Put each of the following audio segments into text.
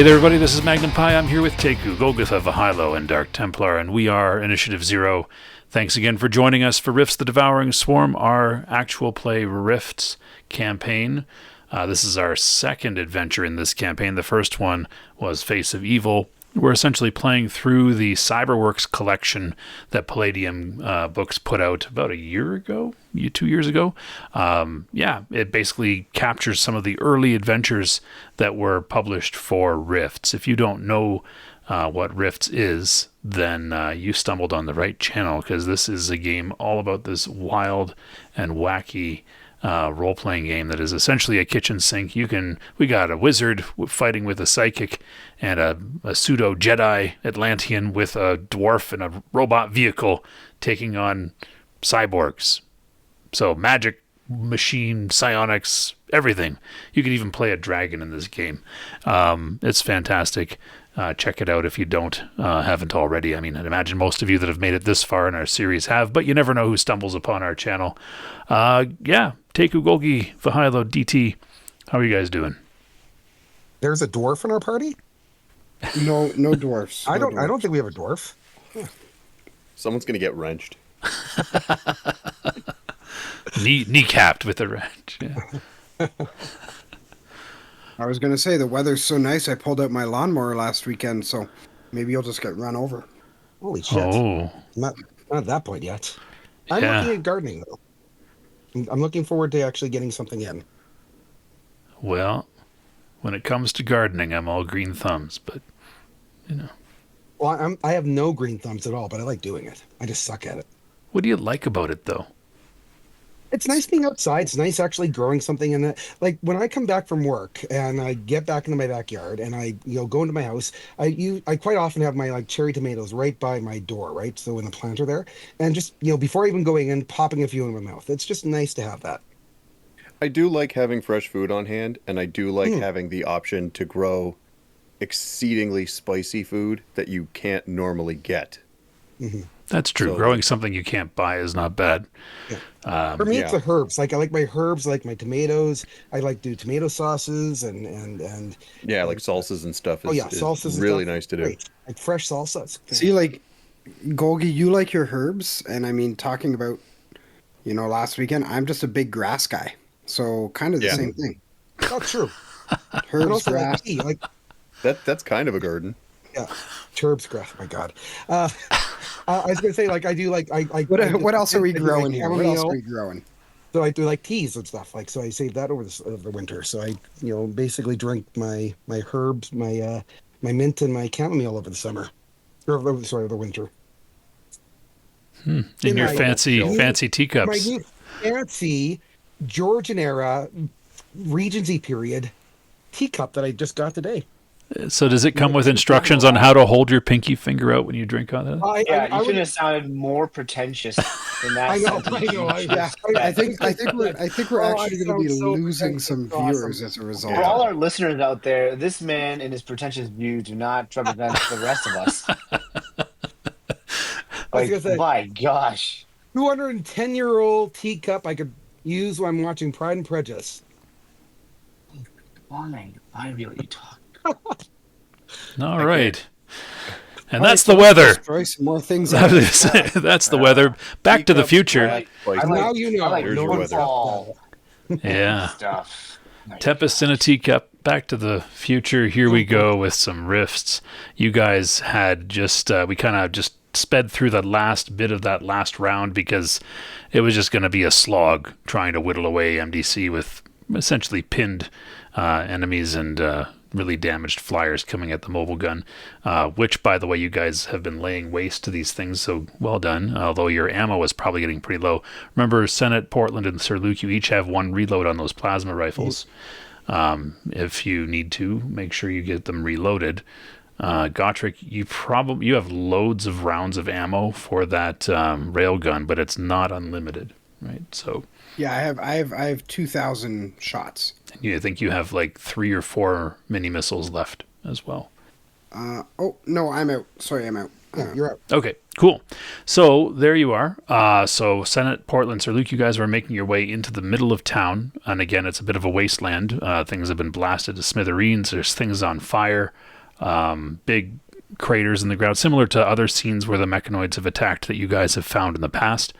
Hey there, everybody. This is Magnum Pi. I'm here with Teku, Golgotha, Vahilo, and Dark Templar, and we are Initiative Zero. Thanks again for joining us for Rifts the Devouring Swarm, our actual play Rifts campaign. This is our second adventure in this campaign. The first one was Face of Evil. We're essentially playing through the Cyberworks collection that Palladium Books put out about a year ago, 2 years ago. It basically captures some of the early adventures that were published for Rifts. If you don't know what Rifts is, then you stumbled on the right channel, because this is a game all about this wild and wacky role-playing game that is essentially a kitchen sink. We got a wizard fighting with a psychic and a pseudo Jedi Atlantean with a dwarf and a robot vehicle taking on cyborgs. So magic, machine, psionics, everything. You can even play a dragon in this game. It's fantastic. Check it out if you haven't already. I mean, I'd imagine most of you that have made it this far in our series have, but you never know who stumbles upon our channel. Teku, Golgi, Vahilo, DT, how are you guys doing? There's a dwarf in our party? No dwarfs. I don't think we have a dwarf. Someone's gonna get wrenched. Kneecapped with a wrench. Yeah. I was going to say, the weather's so nice, I pulled out my lawnmower last weekend, so maybe you'll just get run over. Holy shit. Oh. Not at that point yet. I'm Yeah. looking at gardening, though. I'm looking forward to actually getting something in. Well, when it comes to gardening, I'm all green thumbs, but, you know. Well, I have no green thumbs at all, but I like doing it. I just suck at it. What do you like about it, though? It's nice being outside. It's nice actually growing something in it. Like when I come back from work and I get back into my backyard and I go into my house, I quite often have my cherry tomatoes right by my door, right? So in the planter there, and just before even going in, popping a few in my mouth. It's just nice to have that. I do like having fresh food on hand, and I do like having the option to grow exceedingly spicy food that you can't normally get. Mm-hmm. That's true. So, growing something you can't buy is not bad. Yeah. For me, it's the herbs. Like I like my herbs, I like my tomatoes. I like to do tomato sauces and like salsas and stuff. Salsas is really nice to do. Great. Like fresh salsas. See, Golgi, you like your herbs, and I mean, talking about, last weekend, I'm just a big grass guy, so kind of the same thing. That's true. Herbs, grass. That's kind of a garden. Yeah, herbs, grass. My God. I was gonna say, I do What else are we growing here? What else are we growing? So I do teas and stuff. So I save that over the winter. So I basically drink my herbs, my mint and my chamomile over the summer, or the winter. In your fancy teacups. My new fancy Georgian era Regency period teacup that I just got today. So does it come with instructions on how to hold your pinky finger out when you drink on it? You couldn't have sounded more pretentious than that. I know. I think we're actually going to be losing some viewers as a result. For all our listeners out there, this man and his pretentious view do not represent the rest of us. My gosh. 210-year-old teacup I could use when I'm watching Pride and Prejudice. Fine. I really talk. All right. And that's the weather. Destroy some more things. That's the weather. Back to the future. Now you know. Here's your weather. Yeah. Stuff. Tempest in a teacup. Back to the future. Here we go with some rifts. You guys had we kind of just sped through the last bit of that last round because it was just going to be a slog trying to whittle away MDC with essentially pinned enemies and really damaged flyers coming at the mobile gun, which, by the way, you guys have been laying waste to these things, so well done, although your ammo is probably getting pretty low. Remember, Senate, Portland, and Sir Luc, you each have one reload on those plasma rifles. If you need to, make sure you get them reloaded. Gotrek, you have loads of rounds of ammo for that railgun, but it's not unlimited, right? So yeah, I have 2,000 shots. I think you have 3 or 4 mini missiles left as well. No, I'm out. Sorry, I'm out. Yeah, you're out. Okay, cool. So there you are. So Senate, Portland, Sir Luc, you guys were making your way into the middle of town. And again, it's a bit of a wasteland. Things have been blasted to smithereens. There's things on fire. Big craters in the ground, similar to other scenes where the Mechanoids have attacked that you guys have found in the past.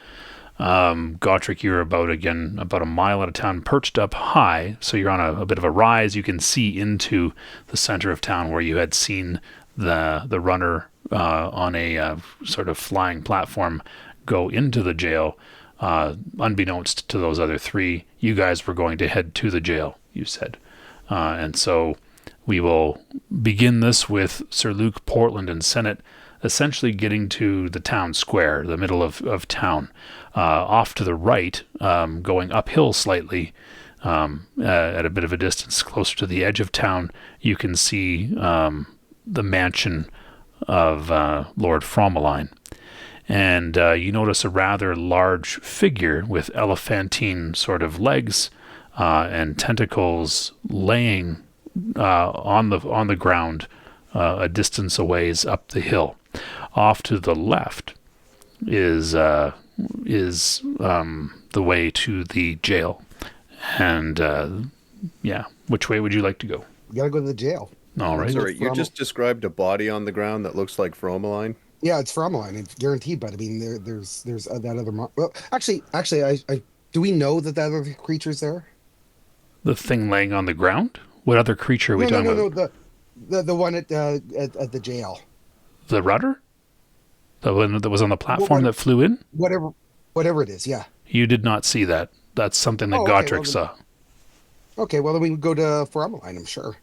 Gotrek, you're about a mile out of town, perched up high. So you're on a bit of a rise. You can see into the center of town where you had seen the runner on a sort of flying platform go into the jail. Unbeknownst to those other three, you guys were going to head to the jail, you said. And so we will begin this with Sir Luc, Portland, and Senate essentially getting to the town square, the middle of town. Off to the right, going uphill slightly, at a bit of a distance closer to the edge of town, you can see the mansion of Lord Fromeline. And you notice a rather large figure with elephantine sort of legs and tentacles laying on the ground a distance a ways up the hill. Off to the left is the way to the jail. And which way would you like to go? We gotta go to the jail. All right. Sorry, you just described a body on the ground that looks like Fromeline. Yeah, it's Fromeline. It's guaranteed. But I mean, there's that other. Well, actually, I do we know that other creature's there? The thing laying on the ground? What other creature are we talking about? No, the one at the jail. The rudder? The one that was on the platform that flew in? Whatever it is, yeah. You did not see that. That's something that Gotrek saw. Okay, well then we would go to Fromeline, I'm sure.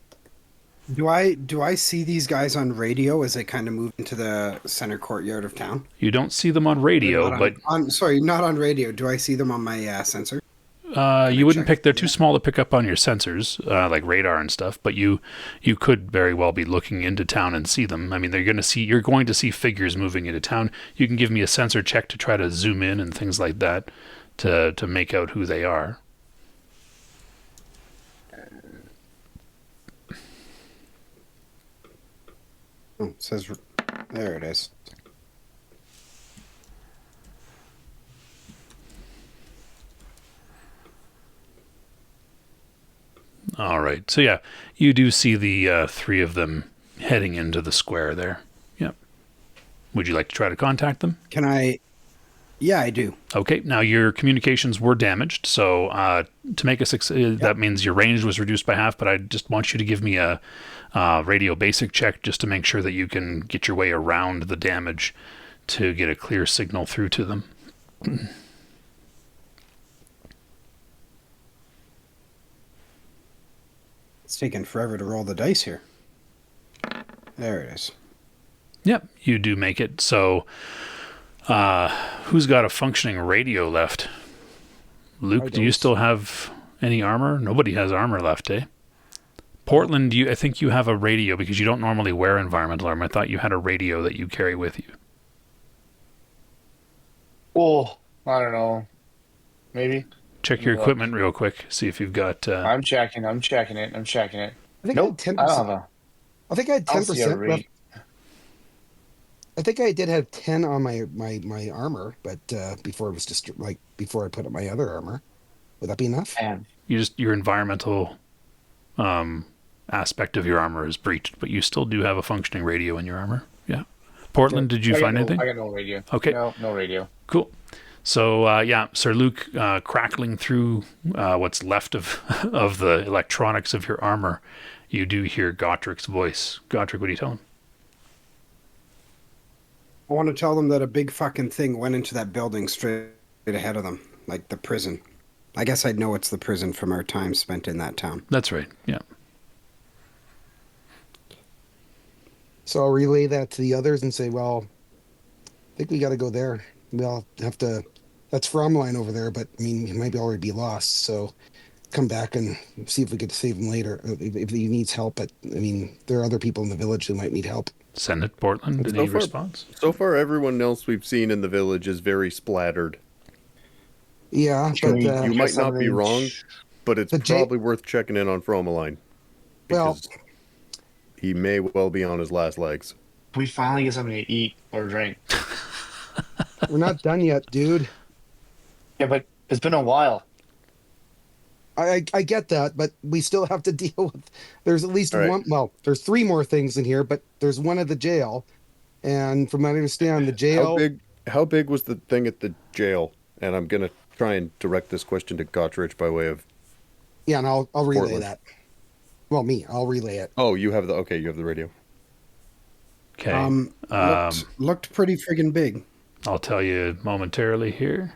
Do I see these guys on radio as they kind of move into the center courtyard of town? You don't see them on radio, but sorry, not on radio. Do I see them on my sensor? You wouldn't pick. They're too small to pick up on your sensors, like radar and stuff. But you could very well be looking into town and see them. I mean, you're going to see figures moving into town. You can give me a sensor check to try to zoom in and things like that to make out who they are. Oh, it says there it is. All right. So yeah, you do see the three of them heading into the square there. Yep. Would you like to try to contact them? Can I? Yeah, I do. Okay. Now your communications were damaged, so to make a success, that means your range was reduced by half. But I just want you to give me a radio basic check just to make sure that you can get your way around the damage to get a clear signal through to them. It's taking forever to roll the dice here. There it is. Yep, you do make it. So, who's got a functioning radio left? Luke, do you still have any armor? Nobody has armor left, eh? Portland, I think you have a radio because you don't normally wear environmental armor. I thought you had a radio that you carry with you. Oh, I don't know. Maybe. Check your equipment real quick. See if you've got... I'm checking it. I think Nope, I had 10%. I think I had I don't see a 10% left. rate. I think I did have 10 on my armor, but before it was just before I put up my other armor. Would that be enough? Man. your environmental aspect of your armor is breached, but you still do have a functioning radio in your armor. Yeah. Portland, did you find anything? I got no radio. Okay. No radio. Cool. So, Sir Luc, crackling through what's left of the electronics of your armor, you do hear Gotrek's voice. Gotrek, what do you tell him? I want to tell them that a big fucking thing went into that building straight ahead of them, like the prison. I guess I'd know it's the prison from our time spent in that town. That's right, yeah. So I'll relay that to the others and say, well, I think we got to go there. We'll have to... That's Fromeline over there, but, I mean, he might already be lost, so come back and see if we could save him later, if he needs help. But, I mean, there are other people in the village who might need help. Send it, Portland. Any response? So far, everyone else we've seen in the village is very splattered. Yeah, but... you might not be wrong, but it's probably worth checking in on Fromeline. Because he may well be on his last legs. Can we finally get something to eat or drink? We're not done yet, dude. Yeah, but it's been a while. I get that, but we still have to deal with. There's at least All right. one. Well, there's three more things in here, but there's one at the jail, and from what I understand, the jail. How big was the thing at the jail? And I'm gonna try and direct this question to Gottrich by way of. Yeah, and I'll relay Portland. that. Well, I'll relay it. Oh, you have the radio. Okay. Looked pretty friggin' big. I'll tell you momentarily here.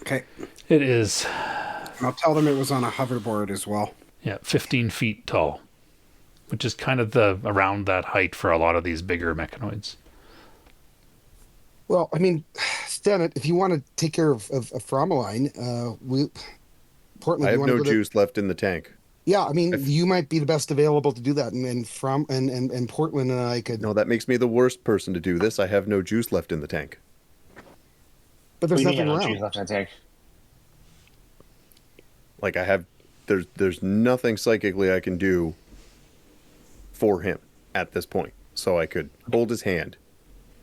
Okay. It is, I'll tell them it was on a hoverboard as well. 15 feet tall, which is kind of around that height for a lot of these bigger mechanoids. Well, I mean, Stennet, if you want to take care of Fromeline, Portland. I you have wanna no go to- juice left in the tank. Yeah, I mean, you might be the best available to do that, and Portland and I could. No, that makes me the worst person to do this. I have no juice left in the tank. But there's What do you nothing mean, no around. cheese left in the tank? Like I have, there's nothing psychically I can do for him at this point. So I could hold his hand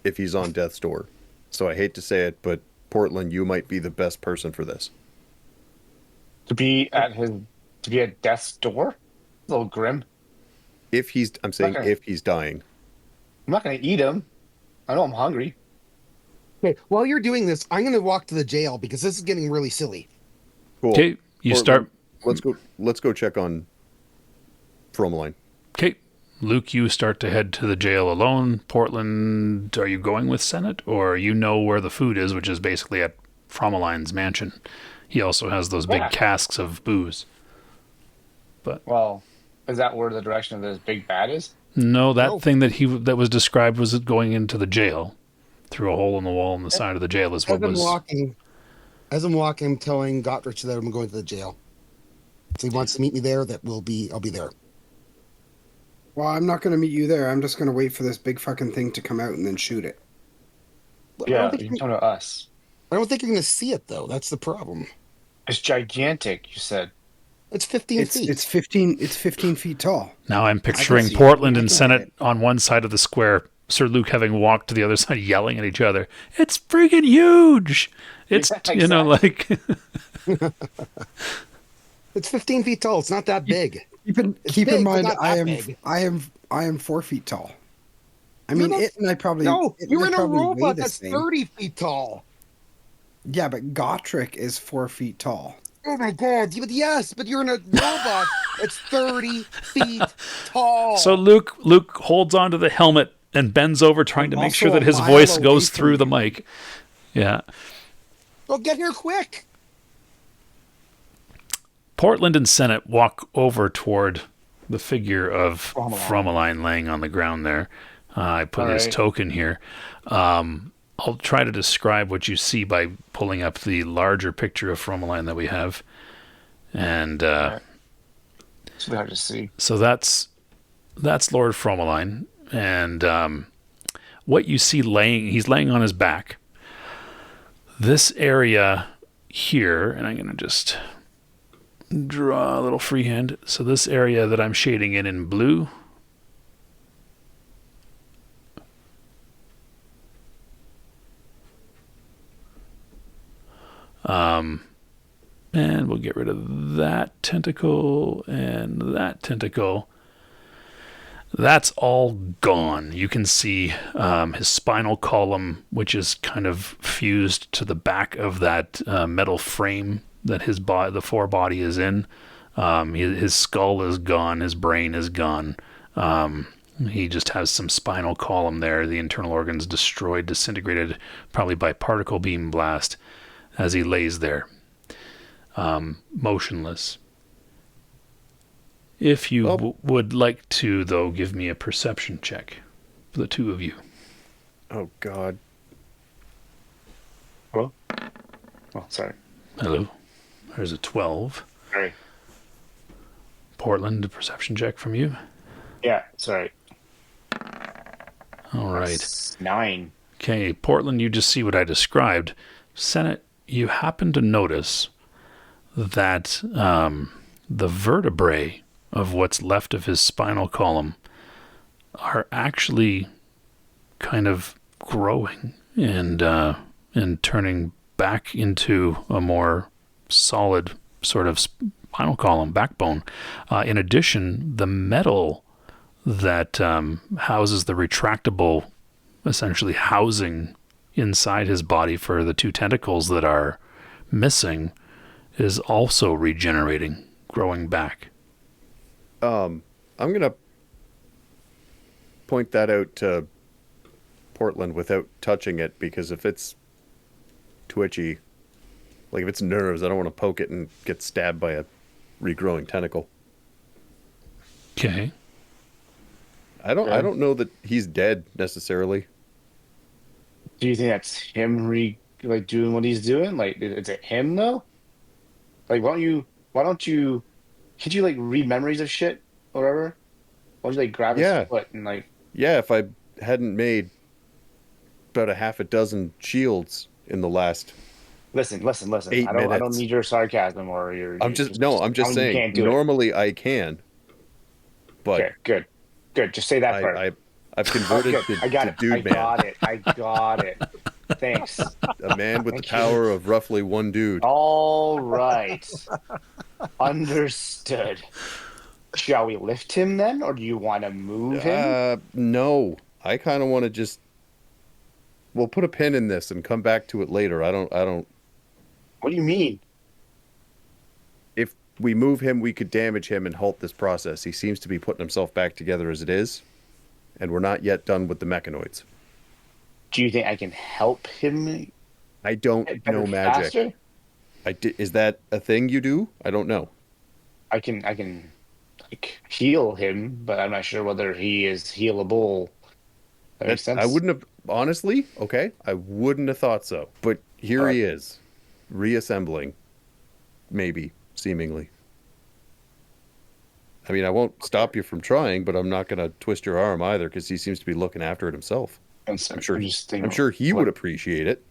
if he's on death's door. So I hate to say it, but Portland, you might be the best person for this. To be at death's door? A little grim. I'm saying Okay. if he's dying. I'm not going to eat him. I know I'm hungry. Okay, while you're doing this, I'm going to walk to the jail because this is getting really silly. Cool. Okay, you Portland, start. Let's go check on Fromeline. Okay, Luke, you start to head to the jail alone. Portland, are you going with Senate, or you know where the food is, which is basically at Fromeline's mansion? He also has those big Yeah. casks of booze. Well, is that where the direction of this big bad is? No, that No. thing that was described was going into the jail through a hole in the wall on the side of the jail is what was. As I'm walking, I'm telling Gottrich that I'm going to the jail. So he wants to meet me there. I'll be there. Well, I'm not going to meet you there. I'm just going to wait for this big fucking thing to come out and then shoot it. I Yeah, don't you think can come to us. I don't think you're going to see it though. That's the problem. It's gigantic, you said. It's 15 It's feet. it's 15 feet tall. Now I'm picturing see it. Portland I and can Senate get it. on one side of the square, Sir Luke having walked to the other side, yelling at each other. It's friggin' huge. It's Yeah, you know like It's 15 feet tall. It's not that big. Keep big, in but mind, not that big. I am 4 feet tall. I You're mean, not- it and I probably No, it you're and in I a probably weigh robot the that's same. 30 feet tall. Yeah, but Gottrich is 4 feet tall. Oh my god! Yes, but you're in a robot that's 30 feet tall. so Luke holds onto the helmet and bends over trying to make Also sure that a his mile voice away goes from through the you. mic. Yeah. Well, get here quick. Portland and Senate walk over toward the figure of Fromeline. Fromeline laying on the ground there. I put All his right. token here. I'll try to describe what you see by pulling up the larger picture of Fromeline that we have. And It's really hard to see. so that's Lord Fromeline. And what you see he's laying on his back. This area here, and I'm going to just draw a little freehand. So this area that I'm shading in blue, and we'll get rid of that tentacle and that tentacle. That's all gone. You can see his spinal column, which is kind of fused to the back of that metal frame that the forebody is in. His skull is gone. His brain is gone. He just has some spinal column there. The internal organs destroyed, disintegrated, probably by particle beam blast, as he lays there, motionless. If you would like to, though, give me a perception check for the two of you. Oh God. Hello? Oh, sorry. Hello. There's a 12. Sorry. Portland, a perception check from you. Yeah, sorry. All right. 9. Okay, Portland, you just see what I described. Senate, you happen to notice that the vertebrae of what's left of his spinal column are actually kind of growing and turning back into a more solid sort of spinal column, backbone. In addition, the metal that houses the retractable, essentially housing inside his body for the two tentacles that are missing, is also regenerating, growing back. I'm gonna point that out to Portland without touching it, because if it's twitchy, like if it's nerves, I don't want to poke it and get stabbed by a regrowing tentacle. Okay. I don't know that he's dead necessarily. Do you think that's him doing what he's doing? Like, is it him though? Like, why don't you, could you like read memories of shit or whatever? Why don't you like grab his Yeah. foot and like, Yeah, if I hadn't made about a half a dozen shields in the last listen. 8 I don't minutes. need your sarcasm or I'm just telling me you saying. can't do it. Normally I can, but Okay, good. Just say that part. I've converted Good. to, I got to it. dude man, I got it. Thanks. a man with the Thank you. power of roughly one dude. All right. Understood. Shall we lift him then, or do you want to move him? No, I kind of want to just. We'll put a pin in this and come back to it later. I don't. What do you mean? If we move him, we could damage him and halt this process. He seems to be putting himself back together as it is, and we're not yet done with the mechanoids. Do you think I can help him? I don't get better know magic. faster? Is that a thing you do? I don't know. I can like heal him, but I'm not sure whether he is healable. That makes sense. I wouldn't have, honestly, okay, I wouldn't have thought so. But here he is, reassembling, maybe, seemingly. I mean, I won't stop you from trying, but I'm not going to twist your arm either, because he seems to be looking after it himself. I'm sure he would appreciate it.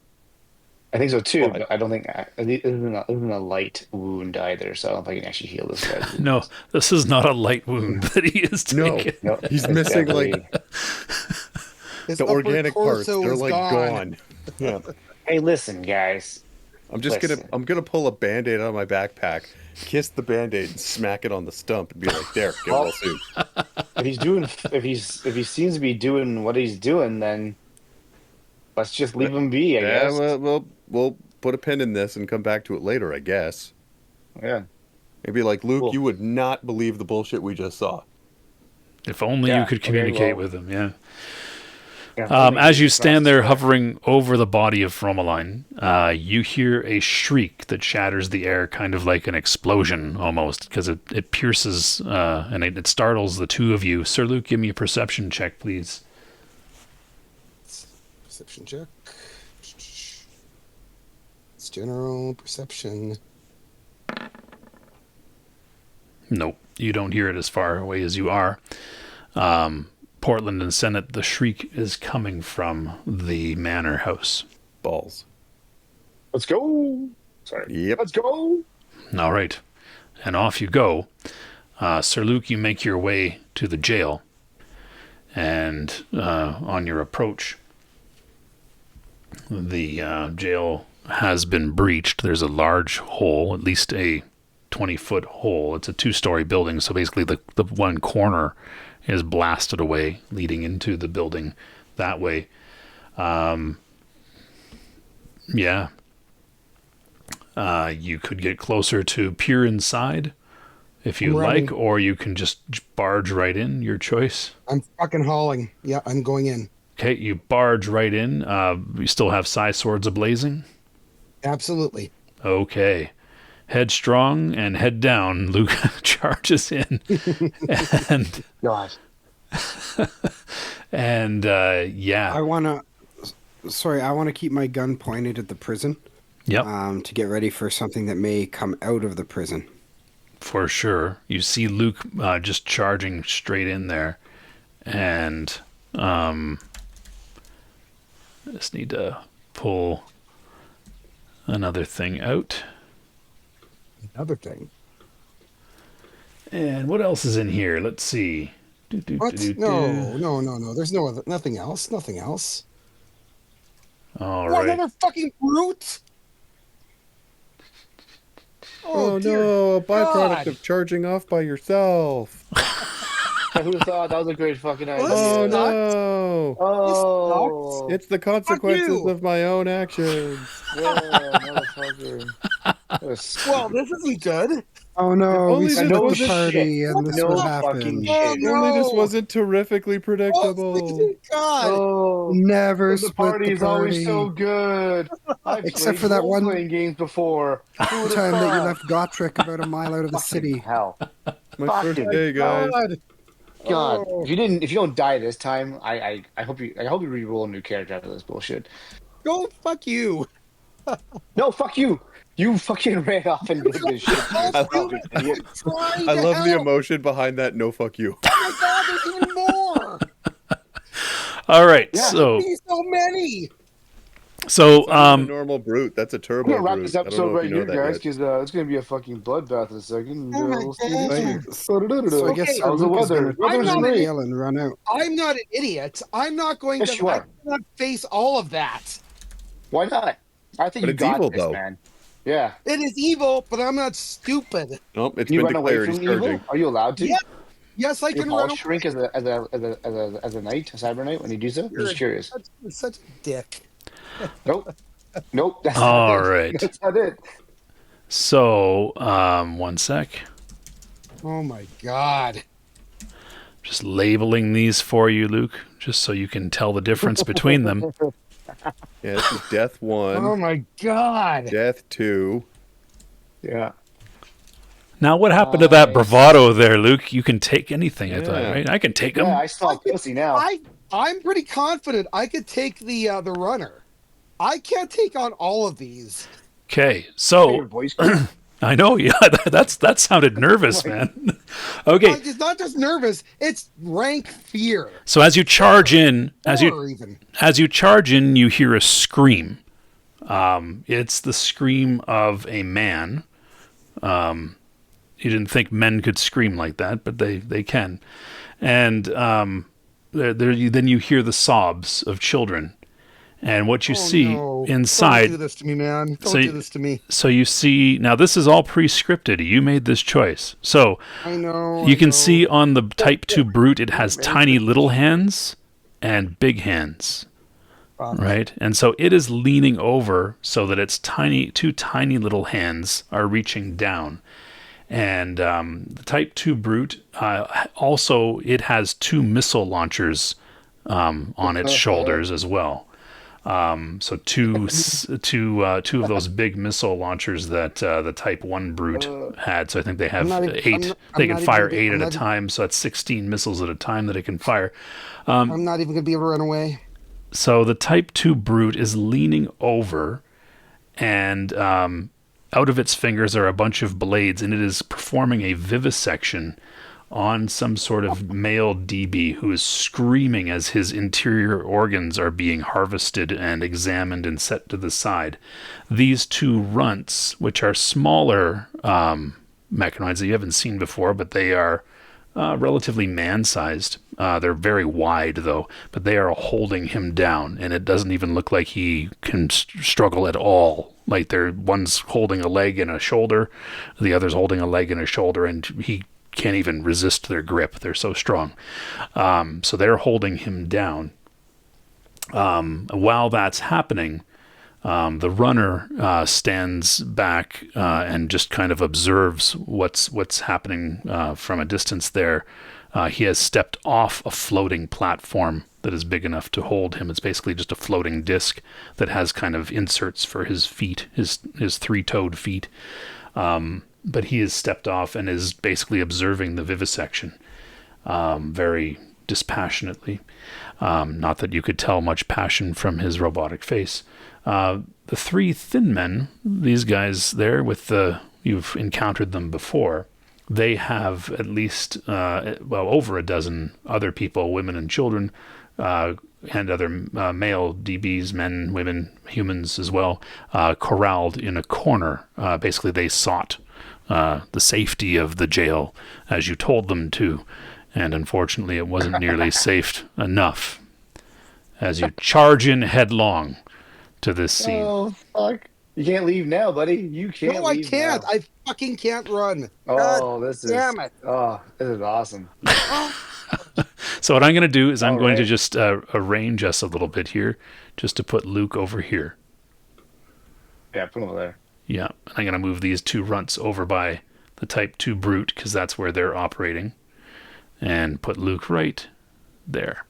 I think so too, Well, but I don't think it isn't a light wound either, so I don't think I can actually heal this guy. No, this is not a light wound that he is taking. No, He's it's missing definitely- His the upper organic parts. torso They're is like gone. Yeah. Hey, listen, guys. I'm just gonna pull a Band-Aid out of my backpack, kiss the Band-Aid, and smack it on the stump, and be like, "There, get well soon." If he seems to be doing what he's doing, then let's just leave him be. I Yeah, guess. we'll put a pin in this and come back to it later, I guess. Yeah. Maybe like Luke, Cool. you would not believe the bullshit we just saw. If only you could communicate with him, yeah. Yeah, As you stand there hovering over the body of Fromeline, you hear a shriek that shatters the air, kind of like an explosion almost, because it pierces and it startles the two of you. Sir Luc, give me a perception check, please. Perception check. It's general perception. Nope, you don't hear it as far away as you are. Portland and Senate, the shriek is coming from the manor house. Balls. Let's go. Sorry. Yep. Let's go. All right, and off you go. Sir Luc, you make your way to the jail, and on your approach, the jail has been breached. There's a large hole, at least a 20-foot hole. It's a 2-story building, so basically the one corner is blasted away, leading into the building that way. You could get closer to peer inside if you like, or you can just barge right in, your choice. I'm fucking hauling. Yeah, I'm going in. Okay, you barge right in. You still have side swords ablazing? Absolutely. Okay. Headstrong and head down, Luke charges in. and God. and yeah. I want to keep my gun pointed at the prison. Yep. To get ready for something that may come out of the prison. For sure. You see Luke just charging straight in there. And just need to pull another thing out. Another thing. And what else is in here? Let's see. What? No. There's nothing else. Nothing else. All What, right. another fucking brute? Oh, dear no, a byproduct God. of charging off by yourself. Who thought that was a great fucking idea? Well, Oh this no! Oh, It's the consequences you. of my own actions. yeah, motherfucker. Well, this isn't good. Oh no, only we this split the wasn't party and this No will fucking happen. shit. No. Only this wasn't terrifically Oh, predictable. sweet God. Oh, Never the split party the is always so party. good. I've Except played for that one role-playing games before. Who would have time that you thought? left Gotrek about a mile out of the Fucking city. hell. My Fucking first day, guys. God. Oh. If you don't die this time, I hope you re-roll a new character after this bullshit. Go fuck you. No, fuck you. You fucking ran off and did this shit to yourself, you idiot. Trying I to love the help. emotion behind that. No, fuck you. Oh my God, there's even more. All right. Yeah. So There's so many. A normal brute. That's a I'm turbo gonna wrap brute. this I don't episode know right if you know here, that guys, yet. because it's gonna be a fucking bloodbath in a second. Oh my We'll see you God. next week. So I guess Sir How's the Luc is weather? going Weather's I'm not great. yell and run out. I'm not an idiot. I'm not going Yes, to. you I are. cannot face all of that. Why not? I think But you it's got evil, this, though. man. Yeah. It is evil, but I'm not stupid. Nope, it's Can you been run away declared. from He's charging. evil? Are you allowed to? Yeah. Yes, I Your can ball run. shrink as a knight, a cyber knight when you do so? I'm just curious. You're such a dick. Nope. Nope. That's All not it. right. That's not it. So, one sec. Oh my God. Just labeling these for you, Luke, just so you can tell the difference between them. Yeah, this is Death 1, Oh my God. Death 2. Yeah. Now, what happened to that bravado there, Luke? You can take anything, I thought, Yeah. right? I can take them. Yeah, I smell pussy now. I'm pretty confident I could take the runner. I can't take on all of these. Okay, Your so voice. I know, yeah, that sounded nervous, man. Okay, It's not just nervous; it's rank fear. so as you charge in, Horror even. as you charge in, you hear a scream. It's the scream of a man. You didn't think men could scream like that, but they can. And then you hear the sobs of children. And what you see No. inside... Don't do this to me, man. Don't So do this to me. So you see... Now, this is all pre-scripted. You made this choice. So I know. you I can know. see on the Type 2 Brute, it has tiny little hands and big hands. Right? And so it is leaning over so that its two tiny little hands are reaching down. And the Type 2 Brute, also, it has 2 missile launchers on its shoulders as well. So two of those big missile launchers that the Type 1 Brute had. So I think they have I'm not even- 8. I'm not- They I'm can not fire even- 8 I'm at a not- time. So that's 16 missiles at a time that it can fire. I'm not even gonna be able to run away. So the Type 2 Brute is leaning over, and out of its fingers are a bunch of blades, and it is performing a vivisection on some sort of male DB who is screaming as his interior organs are being harvested and examined and set to the side. These 2 runts, which are smaller mechanoids that you haven't seen before, but they are relatively man-sized. They're very wide, though, but they are holding him down, and it doesn't even look like he can struggle at all. Like one's holding a leg and a shoulder, the other's holding a leg and a shoulder, and he can't even resist their grip. They're so strong. So they're holding him down. While that's happening, the runner stands back and just kind of observes what's happening from a distance there. He has stepped off a floating platform that is big enough to hold him. It's basically just a floating disc that has kind of inserts for his feet, his 3-toed feet. But he has stepped off and is basically observing the vivisection very dispassionately. Not that you could tell much passion from his robotic face. The 3 thin men, these guys there you've encountered them before. They have at least, over a dozen other people, women and children, and other male DBs, men, women, humans as well, corralled in a corner. Basically, they sought the safety of the jail as you told them to. And unfortunately, it wasn't nearly safe enough as you charge in headlong to this scene. Oh, fuck. You can't leave now, buddy. You can't No, I leave can't. now. I fucking can't run. Oh, God this is damn it. this is awesome. So what I'm going to do is I'm All going to right. just arrange us a little bit here, just to put Luke over here. Yeah, put him over there. Yeah, I'm going to move these two runts over by the Type 2 Brute, because that's where they're operating, and put Luke right there.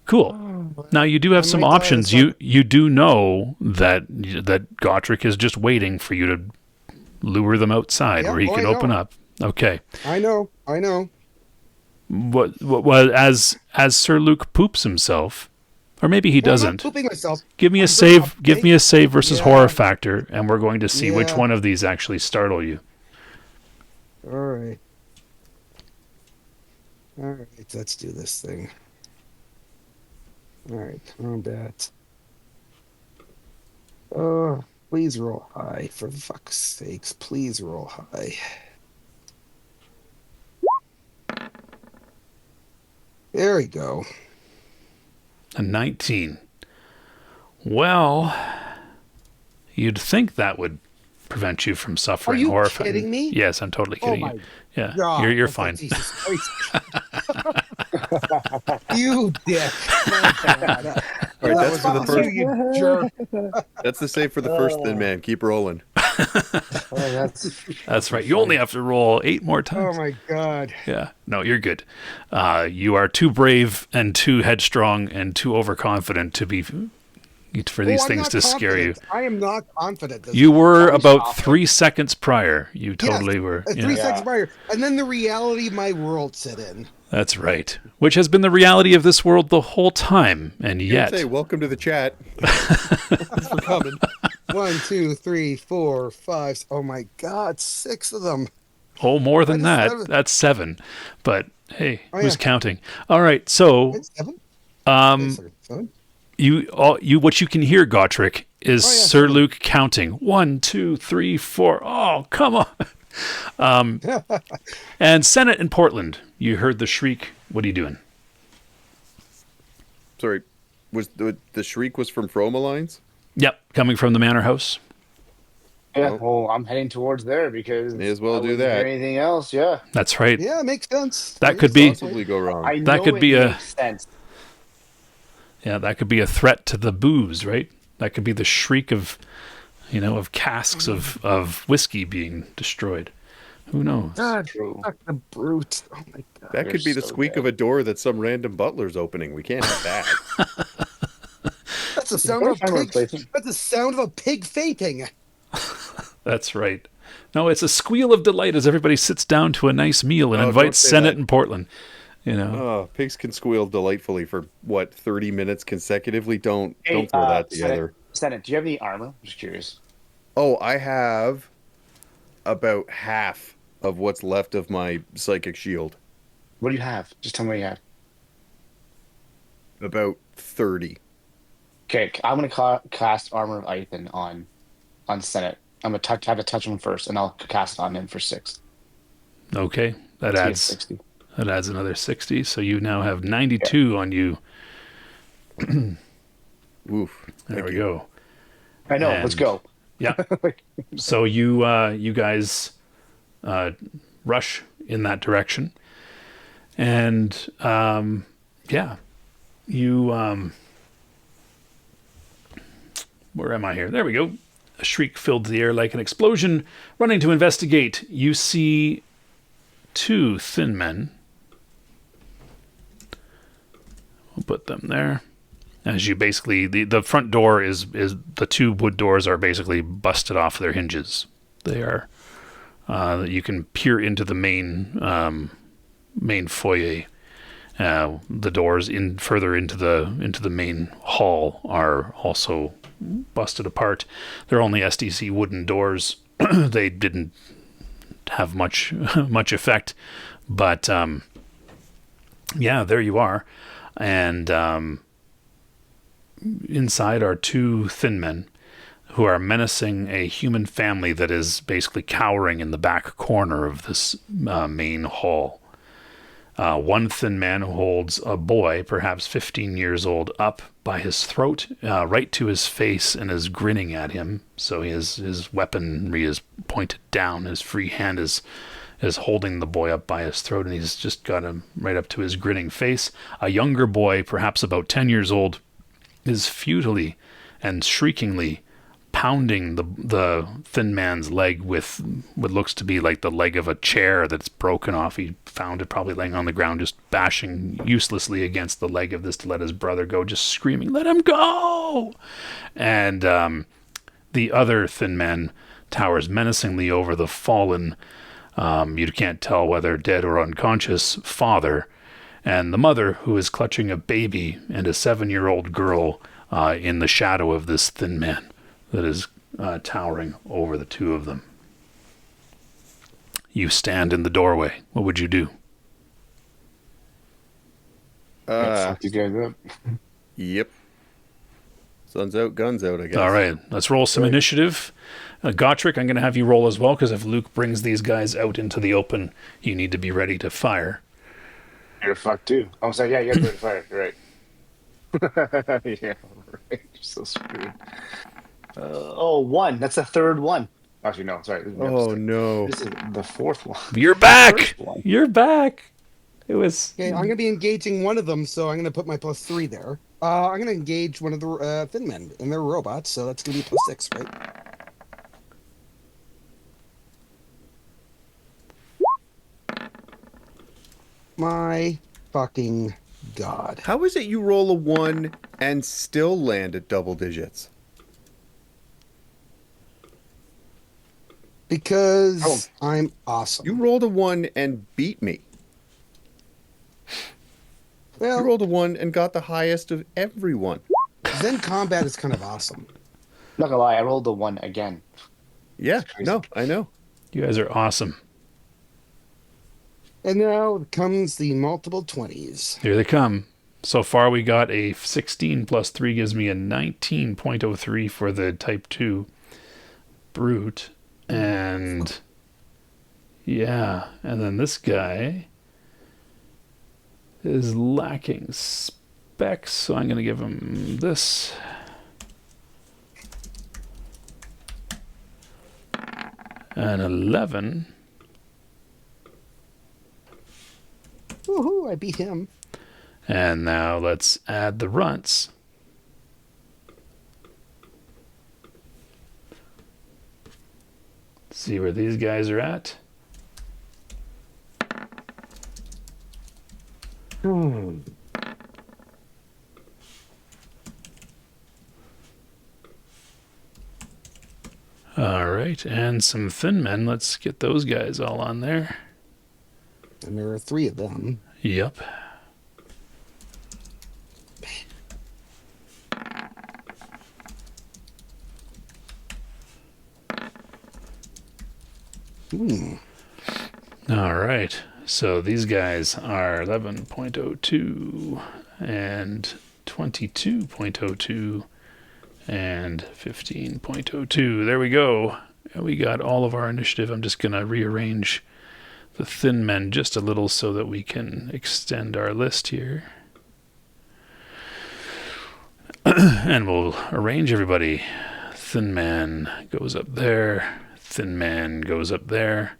Cool. Now you do have Oh some my God, options. it's You do know that Gotrek is just waiting for you to lure them outside, Yeah, where he oh, can I open know. up. Okay. I know. What as Sir Luc poops himself, or maybe he Well, I'm not doesn't. pooping myself. Give me a I'm save. not, Give okay? me a save versus Yeah. horror factor, and we're going to see which Yeah. one of these actually startle you. All right. All right, let's do this thing. All right, combat. Oh, please roll high. For fuck's sakes, please roll high. There we go. A 19. Well, you'd think that would prevent you from suffering Are you horror. kidding me? Yes, I'm totally Oh kidding my you. Yeah, God. you're Okay, fine. Jesus Christ. You dick. My God. All right, that's for the Fuck first. you jerk. That's the save for the first Thin Man. Keep rolling. Oh, That's right. You only have to roll 8 more Oh times. my God. Yeah. No, you're good. You are too brave and too headstrong and too overconfident to be for these I'm things not to scare you. confident. I am not confident. This You were Always about confident. 3 seconds prior. You Yes, totally were. Yeah. 3 seconds prior, and then the reality of my world set in. That's right. Which has been the reality of this world the whole time, and You yet say welcome to the chat. Thanks for coming. 1, 2, 3, 4, 5. Oh my God, 6 of them. oh, more than That is that. 7. That's 7. But hey, Oh, who's yeah. counting? All right. So It's 7. you what you can hear, Gotrek, is Oh, yeah, Sir 7. Luc counting 1, 2, 3, 4. Oh, come on. And Senate in Portland. You heard the shriek. What are you doing? Sorry, was the shriek was from Fromalines? Yep, coming from the Manor House. Yeah, well, I'm heading towards there because May as well I do wouldn't that. hear anything else. Yeah, That's right. Yeah, makes sense. That could be- Possibly go wrong. I That know could it be a- makes sense. Yeah, that could be a threat to the booze, right? That could be the shriek of, of casks of whiskey being destroyed. Who knows? God, True. fuck the brute. Oh my God. That could be the so squeak dead. of a door that some random butler's opening. We can't have that. That's the sound of a First time pig. replacement. That's the sound of a pig fainting. That's right. No, it's a squeal of delight as everybody sits down to a nice meal and Oh, invites don't say Senate that. in Portland. Oh, pigs can squeal delightfully for what 30 minutes consecutively. Don't Hey, throw that together. Senate, do you have any armor? I'm just curious. Oh, I have about half of what's left of my psychic shield. What do you have? Just tell me what you have. About 30. Okay, I'm gonna cast Armor of Ethan on Senate. I'm gonna have to touch him first, and I'll cast it on him for 6. Okay, that So he has adds 60. another 60. So you now have 92 on you. Oof. There Thank we you. go. I know. Let's And- go. Yeah. So you guys rush in that direction, and you where am I here? There we go. A shriek filled the air like an explosion. Running to investigate, you see 2 thin men. We'll put them there. As you basically, the front door is the 2 wood doors are basically busted off their hinges. They are, you can peer into the main foyer. The doors further into the main hall are also busted apart. They're only SDC wooden doors. They didn't have much effect, but yeah, there you are, and inside are 2 thin men. who are menacing a human family that is basically cowering in the back corner of this main hall. One thin man who holds a boy, perhaps 15 years old, up by his throat, right to his face, and is grinning at him. So his weaponry is pointed down. His free hand is holding the boy up by his throat, and he's just got him right up to his grinning face. A younger boy, perhaps about 10 years old, is futilely and shriekingly pounding the thin man's leg with what looks to be like the leg of a chair that's broken off. He found it probably laying on the ground, just bashing uselessly against the leg of this to let his brother go, just screaming, "Let him go!" And the other thin man towers menacingly over the fallen, you can't tell whether dead or unconscious, father, and the mother, who is clutching a baby and a 7-year-old girl in the shadow of this thin man that is towering over the two of them. You stand in the doorway. What would you do? Fuck these guys up. Yep. Sun's out, guns out, I guess. All right, let's roll some initiative. Gotrek, I'm going to have you roll as well, because if Luke brings these guys out into the open, you need to be ready to fire. You're fucked too. I'm sorry, yeah, you have to fire. You're right. Yeah, right. You're so screwed. 1. That's the third one. Actually, no, sorry. Oh, no. This is the fourth one. You're back! First one. You're back! It was... Okay, I'm going to be engaging one of them, so I'm going to put my +3 there. I'm going to engage one of the thin men, and they're robots, so that's going to be +6, right? My fucking God. How is it you roll a 1 and still land at double digits? Because I'm awesome. You rolled a 1 and beat me. Well, You rolled a 1 and got the highest of everyone. Zen combat is kind of awesome. Not gonna lie, I rolled the 1 again. Yeah, no, I know. You guys are awesome. And now comes the multiple 20s. Here they come. So far we got a 16 plus 3 gives me a 19.03 for the type 2 brute. And yeah, and then this guy is lacking specs, so I'm going to give him this. An 11. Woohoo, I beat him. And now let's add the runts. See where these guys are at. All right, and some thin men. Let's get those guys all on there. And there are 3 of them. Yep. All right. So these guys are 11.02 and 22.02 and 15.02. There we go. We got all of our initiative. I'm just going to rearrange the thin men just a little so that we can extend our list here. And we'll arrange everybody. Thin man goes up there. Thin man goes up there.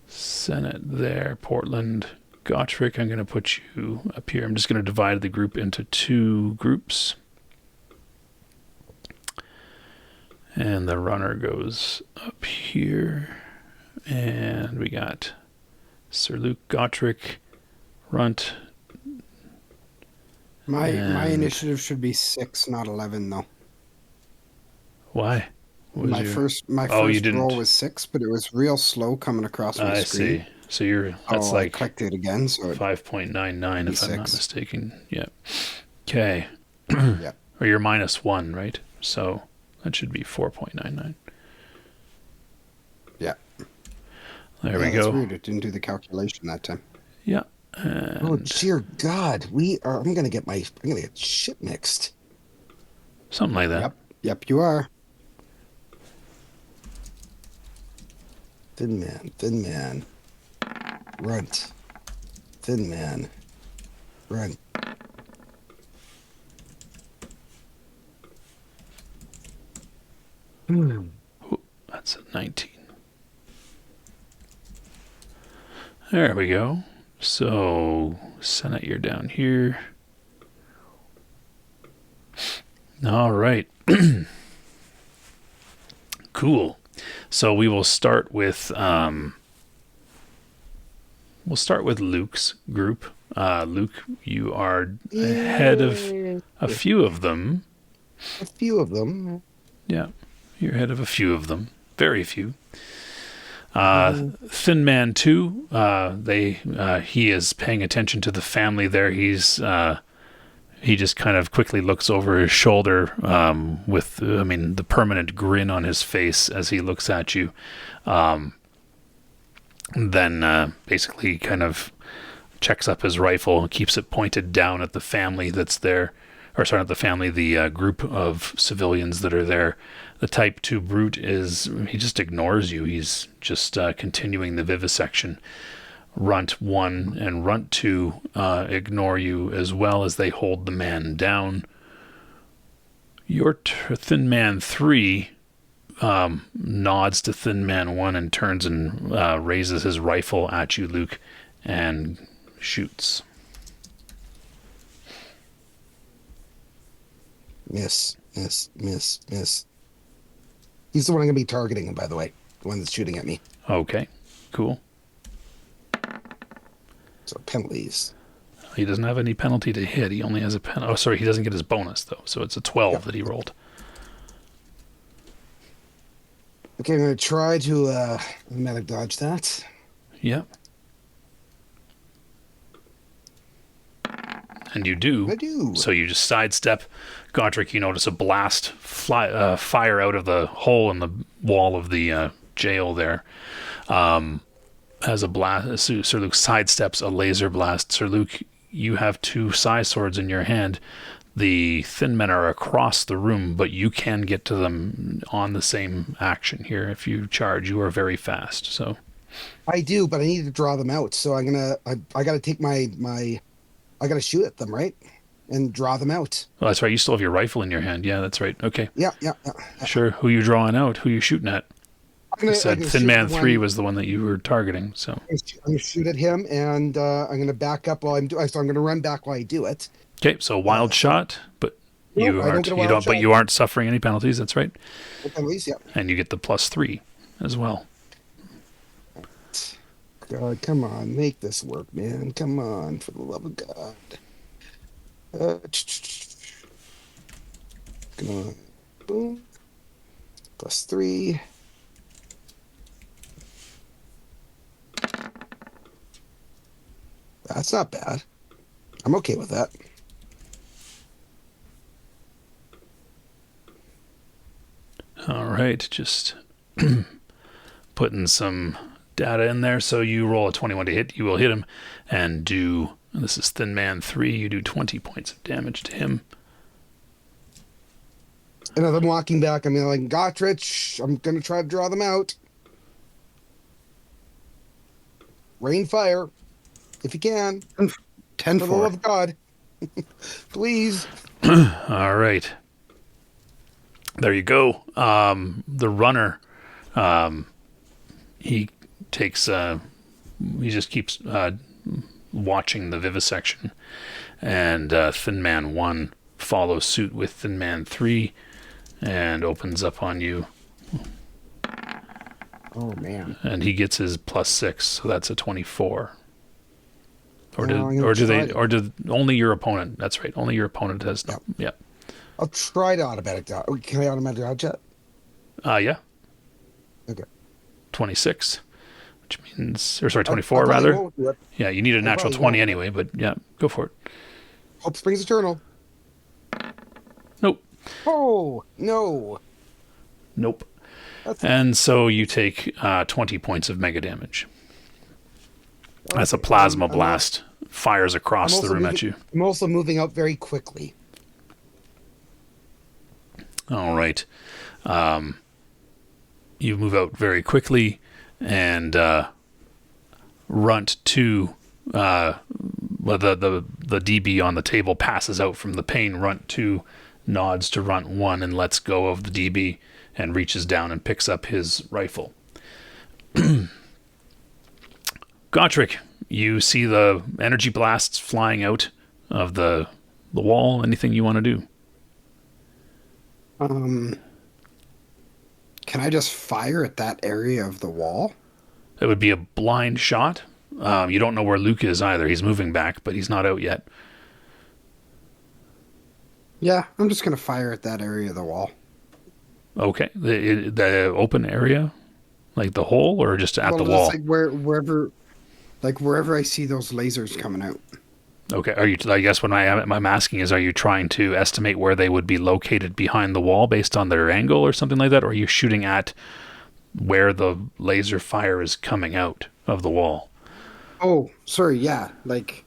Senate there. Portland. Gotrek, I'm going to put you up here. I'm just going to divide the group into 2 groups. And the runner goes up here. And we got Sir Luc, Gotrek, Runt. My initiative should be 6, not 11, though. Why? My first roll was 6, but it was real slow coming across my screen. I see. So that's like I clicked it again. So 5.99 if I'm not mistaken. Yeah. Okay. Yeah. Or you're -1, right? So that should be 4.99. Yeah. There we That's go. weird. It didn't do the calculation that time. Yeah. Oh dear God, I'm gonna get shit mixed. Something like that. Yep, you are. Thin man. Runt. Thin man. Runt. That's a 19. There we go. So, Senate, you're down here. All right. Cool. So we will start with Luke's group. Luke, you are ahead of a few of them. A few of them. Yeah, you're ahead of a few of them. Very few. Thin Man 2, he is paying attention to the family there. He just kind of quickly looks over his shoulder with the permanent grin on his face as he looks at you. Then basically kind of checks up his rifle and keeps it pointed down at the family that's there. Or sorry, not the family, the group of civilians that are there. The Type 2 brute he just ignores you. He's just continuing the vivisection. Runt 1 and Runt 2 ignore you as well as they hold the man down. Your Thin Man 3 nods to Thin Man 1 and turns and raises his rifle at you, Luke, and shoots. Miss. He's the one I'm going to be targeting, by the way. The one that's shooting at me. Okay, cool. So penalties. He doesn't have any penalty to hit. He only has a penalty. Oh, sorry, he doesn't get his bonus, though. So it's a 12 that he rolled. Okay, I'm going to try to medic dodge that. Yep. And you do. I do. So you just sidestep. Godric, you notice a blast fire out of the hole in the wall of the jail there. As a blast, Sir Luc sidesteps a laser blast. Sir Luc, you have 2 psi swords in your hand. The Thin Men are across the room, but you can get to them on the same action here. If you charge, you are very fast. So I do, but I need to draw them out. So I got to take I got to shoot at them, right? And draw them out. well, that's right. You still have your rifle in your hand. Yeah, that's right. Okay. Yeah. Sure. Who you drawing out? Who you shooting at? You said Thin Man 3 one. was the one that you were targeting. So I'm going to shoot at him, and I'm going to back up while I'm doing. So I'm going to run back while I do it. okay. So wild shot, but No, you I don't aren't. get a You wild don't. But shot. you aren't suffering any penalties. That's right. At least, yeah. And you get the +3 as well. God, come on, make this work, man. Come on, for the love of God. Come on. Boom. +3. That's not bad. I'm okay with that. All right. Just putting some data in there. So you roll a 21 to hit. You will hit him and do. This is Thin Man 3. You do 20 points of damage to him. And as I'm walking back, I'm like, Gottrich, I'm going to try to draw them out. Rain fire, if you can. 10 For the love for. of God. Please. All right. There you go. The runner, he takes. He just keeps watching the vivisection, and Thin Man 1 follows suit with Thin Man 3, and opens up on you. Oh, man. And he gets his +6, so that's a 24. Or No, did only your opponent? That's right. Only your opponent has. Yep. Yeah. I'll try to automatic dodge. Can I automatic dodge that? Yeah. Okay. 26, which means, or sorry, I 24 probably rather. won't do it. Yeah, you need a natural probably 20 won't. anyway, but yeah, go for it. Hope springs eternal. Nope. Oh, no. Nope. That's And so you take 20 points of mega damage. As a plasma blast fires across the room at you. I'm also moving out very quickly. All right. You move out very quickly and runt to the DB on the table passes out from the pain. Runt 2 nods to Runt 1 and lets go of the DB and reaches down and picks up his rifle. Gotrek, you see the energy blasts flying out of the wall. Anything you want to do? Can I just fire at that area of the wall? It would be a blind shot. You don't know where Luc is either. He's moving back, but he's not out yet. Yeah, I'm just going to fire at that area of the wall. Okay. The open area? Like the hole or just at the wall? Like wherever I see those lasers coming out. Okay. Are you? I guess what I'm asking is, are you trying to estimate where they would be located behind the wall based on their angle or something like that? Or are you shooting at where the laser fire is coming out of the wall? Oh, sorry. Yeah. Like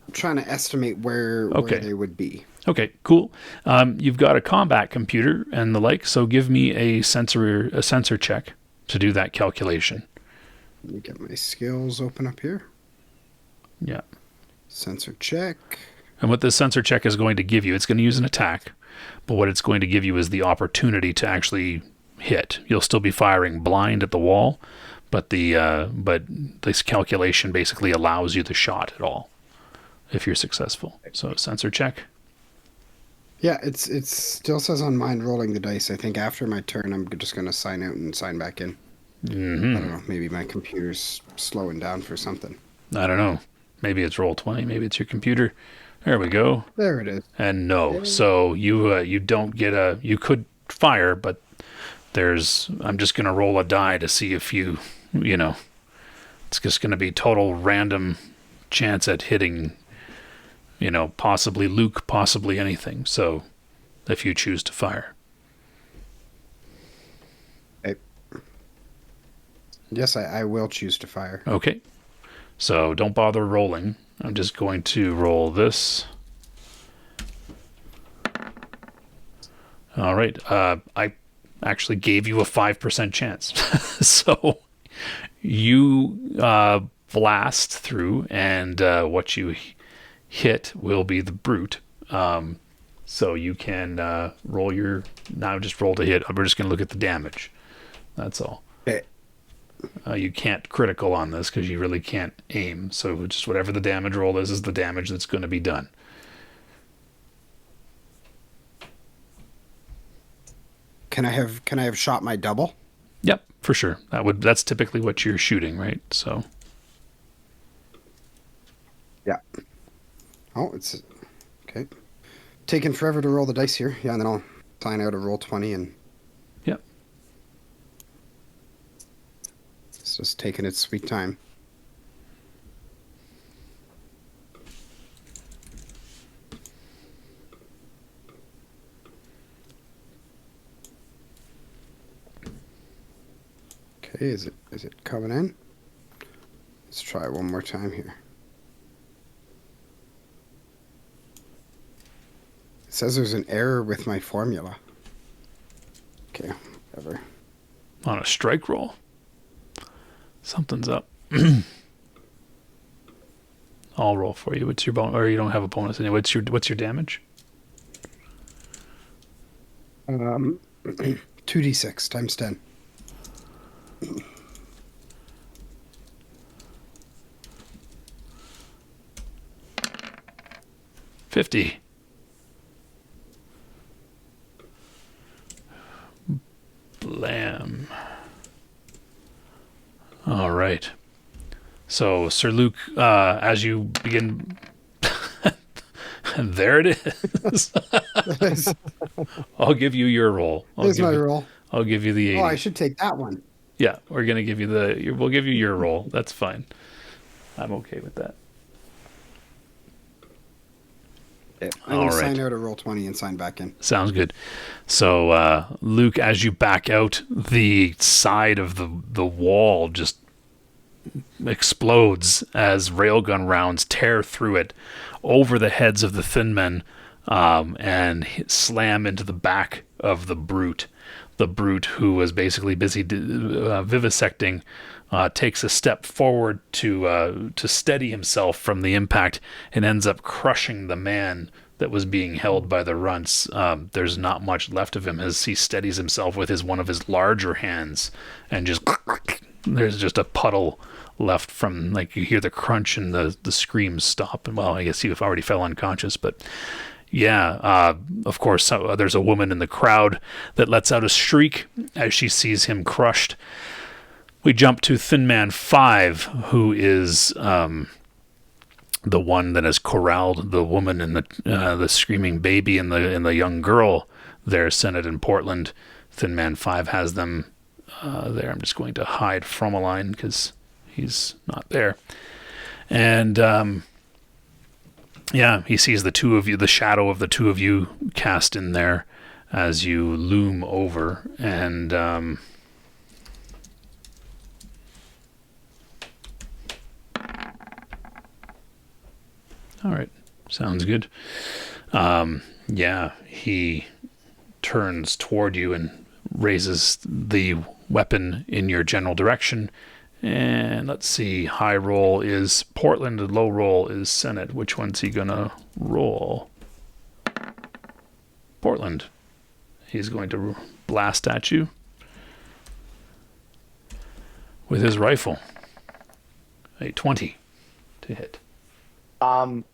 I'm trying to estimate where they would be. Okay, cool. You've got a combat computer and the like, so give me a sensor check to do that calculation. Let me get my skills open up here. Yeah. Sensor check. And what this sensor check is going to give you, it's going to use an attack, but what it's going to give you is the opportunity to actually hit. You'll still be firing blind at the wall, but this calculation basically allows you the shot at all if you're successful. So sensor check. Yeah, it still says on mine rolling the dice. I think after my turn, I'm just going to sign out and sign back in. Mm-hmm. I don't know. Maybe my computer's slowing down for something. I don't know. Maybe it's Roll20. Maybe it's your computer. There we go. There it is. And no. So you don't get you could fire, but I'm just going to roll a die to see if it's just going to be total random chance at hitting, possibly Luc, possibly anything. So if you choose to fire. Yes, I will choose to fire. Okay. So don't bother rolling. I'm just going to roll this. All right. I actually gave you a 5% chance. So you blast through, and what you hit will be the brute. So you can just roll to hit. We're just going to look at the damage. That's all. Okay. You can't critical on this because you really can't aim. So just whatever the damage roll is the damage that's going to be done. Can I have shot my double? Yep, for sure. That's typically what you're shooting, right? So. Yeah. Oh, it's okay. Taking forever to roll the dice here. Yeah, and then I'll sign out a Roll20 and. Yep. It's just taking its sweet time. Okay, is it coming in? Let's try one more time here. It says there's an error with my formula. Okay, whatever. On a strike roll. Something's up. I'll roll for you. What's your bonus? Or you don't have a bonus anyway. What's your damage? 2d6 times 10. $50. Blam. All right. So, Sir Luc, as you begin, there it is. I'll give you your roll. Here's my roll. I'll give you the 80. Oh, I should take that one. Yeah, we're gonna give you we'll give you your roll. That's fine. I'm okay with that. I'm going to sign out a Roll20 and sign back in. Sounds good. So, Luc, as you back out, the side of the wall just explodes as railgun rounds tear through it over the heads of the thin men and slam into the back of the brute. The brute, who was basically busy vivisecting, takes a step forward to steady himself from the impact and ends up crushing the man that was being held by the runts. There's not much left of him as he steadies himself with one of his larger hands, and just there's just a puddle left from, like, you hear the crunch and the screams stop. And well, I guess he already fell unconscious, but yeah, of course, there's a woman in the crowd that lets out a shriek as she sees him crushed. We jump to Thin Man 5, who is the one that has corralled the woman and the screaming baby and the young girl there, Senate in Portland. Thin Man 5 has them there. I'm just going to hide from a line because he's not there. And yeah, he sees the two of you, the shadow of the two of you cast in there as you loom over. And all right, sounds good. Yeah, he turns toward you and raises the weapon in your general direction. And let's see, high roll is Portland and low roll is Senate. Which one's he gonna roll? Portland. He's going to blast at you with his rifle. A 20 to hit.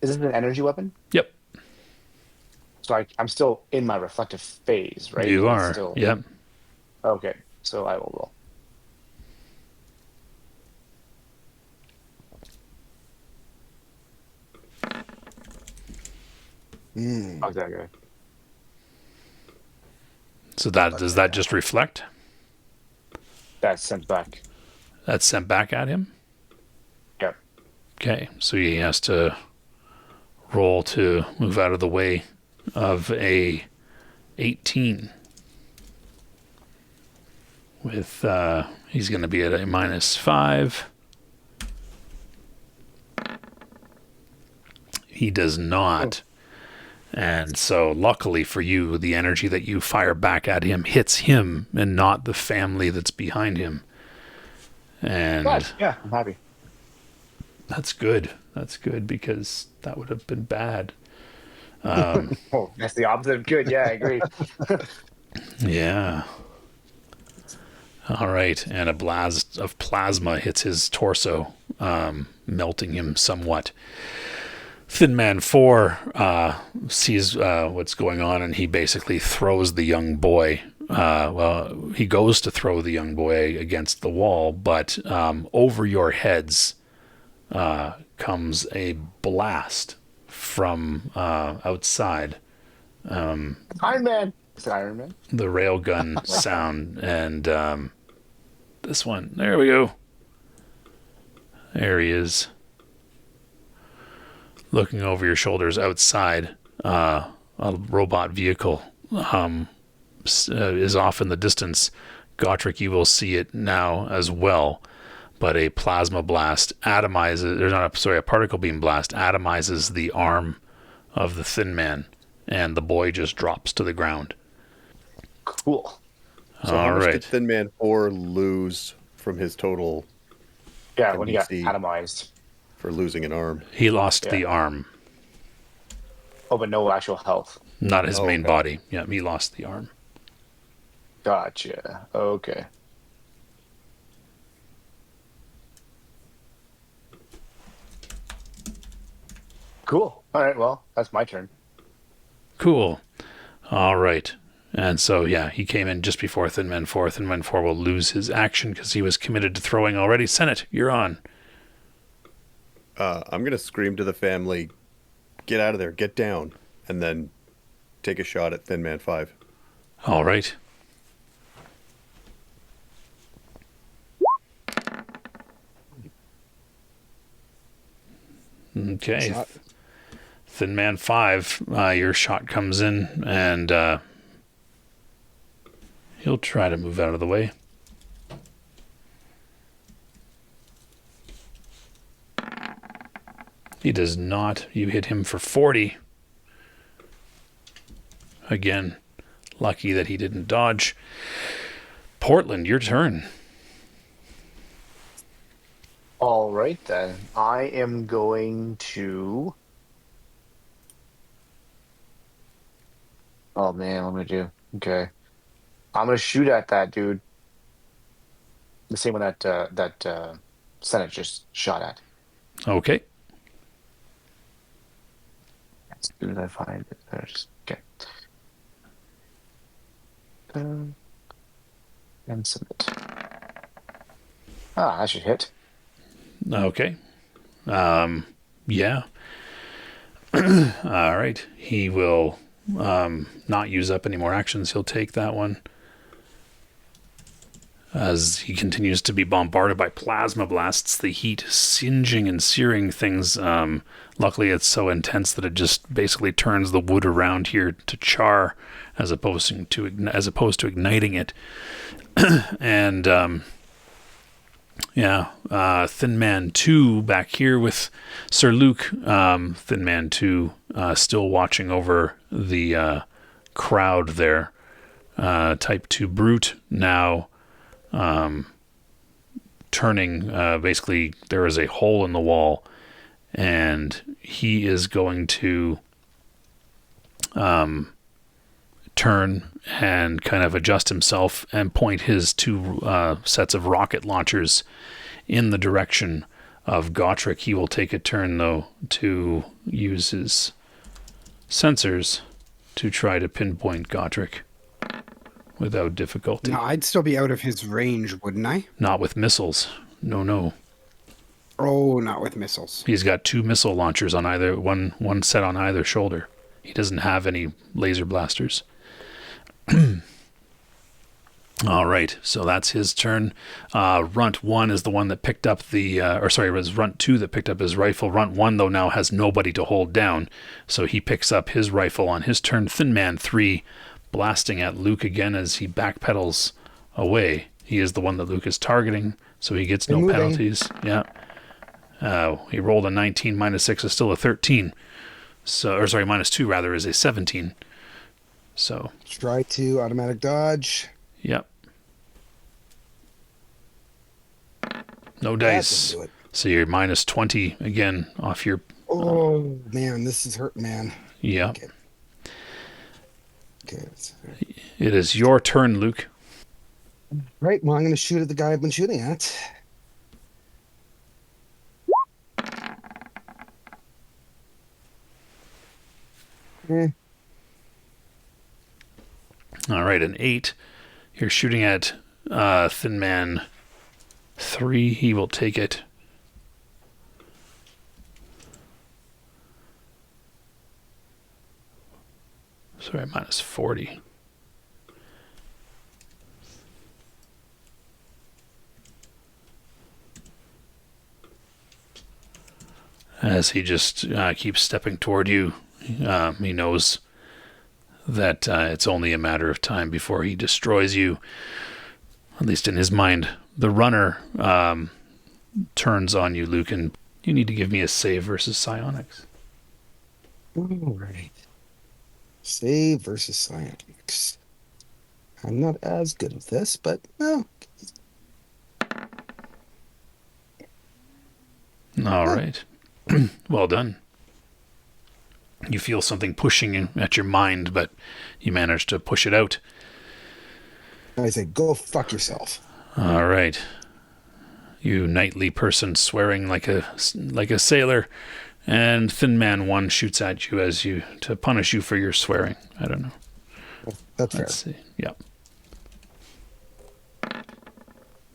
Is this an energy weapon? Yep. So I'm still in my reflective phase, right? You It's are. Still... Yep. Okay, so I will roll. Okay. So does that just reflect? That's sent back. That's sent back at him? Yep. Okay, so he has to roll to move out of the way of a 18. With he's going to be at a -5. He does not. And so luckily for you, the energy that you fire back at him hits him and not the family that's behind him. And Good. Yeah, I'm happy. That's good. That's good, because that would have been bad. Oh, that's the opposite of good. Yeah, I agree. Yeah. All right. And a blast of plasma hits his torso, melting him somewhat. Thin Man 4 sees what's going on, and he basically throws the young boy. Well, he goes to throw the young boy against the wall, but over your heads comes a blast from outside. Iron Man. It's Iron Man. The railgun sound, and this one. There we go. There he is. Looking over your shoulders outside, a robot vehicle is off in the distance. Gotrek, you will see it now as well. But a plasma blast a particle beam blast atomizes the arm of the Thin Man, and the boy just drops to the ground. Cool. So how much did Thin Man 4 lose from his total? Yeah, when he got NBC atomized. For losing an arm. He lost the arm. Oh, but no actual health. Not his main body. Yeah, he lost the arm. Gotcha. Okay. Cool. All right, well, that's my turn. Cool. All right. And so, yeah, he came in just before Thin Man 4. Thin Man 4 will lose his action because he was committed to throwing already. Senate, you're on. I'm going to scream to the family, get out of there, get down, and then take a shot at Thin Man 5. All right. Okay. Shot. Thin Man 5, your shot comes in, and he'll try to move out of the way. He does not. You hit him for 40. Again, lucky that he didn't dodge. Portland, your turn. All right, then. I am going to... Oh, man, what am I going to do? Okay. I'm going to shoot at that dude. The same one that Senate just shot at. Okay. As soon as I find it, there's... Okay. And submit. Ah, that should hit. Okay. Yeah. All right. He will not use up any more actions. He'll take that one. As he continues to be bombarded by plasma blasts, the heat singeing and searing things. Luckily, it's so intense that it just basically turns the wood around here to char, as opposed to igniting it. And Thin Man 2 back here with Sir Luc. Thin Man 2 still watching over the crowd there. Type 2 Brute now turning. Basically, there is a hole in the wall, and he is going to turn and kind of adjust himself and point his two sets of rocket launchers in the direction of Gotrek. He will take a turn, though, to use his sensors to try to pinpoint Gotrek without difficulty. No, I'd still be out of his range, wouldn't I? Not with missiles. No. Oh, not with missiles. He's got two missile launchers on either one set on either shoulder. He doesn't have any laser blasters. All right, so that's his turn. Runt 1 is the one that picked up it was Runt 2 that picked up his rifle. Runt 1, though, now has nobody to hold down, so he picks up his rifle on his turn. Thin Man 3 blasting at Luc again as he backpedals away. He is the one that Luc is targeting, so he gets no penalties. Yeah. He rolled a 19, minus 6 is still a 13. Minus 2 rather is a 17. So Try to automatic dodge. Yep. No dice. Do it. So you're minus 20 again off your... Oh, man, this is hurting, man. Yeah. Okay. It is your turn, Luc. Right, well, I'm going to shoot at the guy I've been shooting at. All right, an 8. You're shooting at Thin Man 3. He will take it. Sorry, minus 40. As he just keeps stepping toward you, he knows that it's only a matter of time before he destroys you. At least in his mind. The runner turns on you, Luc, and you need to give me a save versus psionics. All right. Save versus psionics. I'm not as good at this, but no. All right. Well done. You feel something pushing at your mind, but you manage to push it out. I say, go fuck yourself. All right. You knightly person swearing like a sailor, and Thin Man 1 shoots at you to punish you for your swearing. I don't know. That's fair. Let's see. Yep.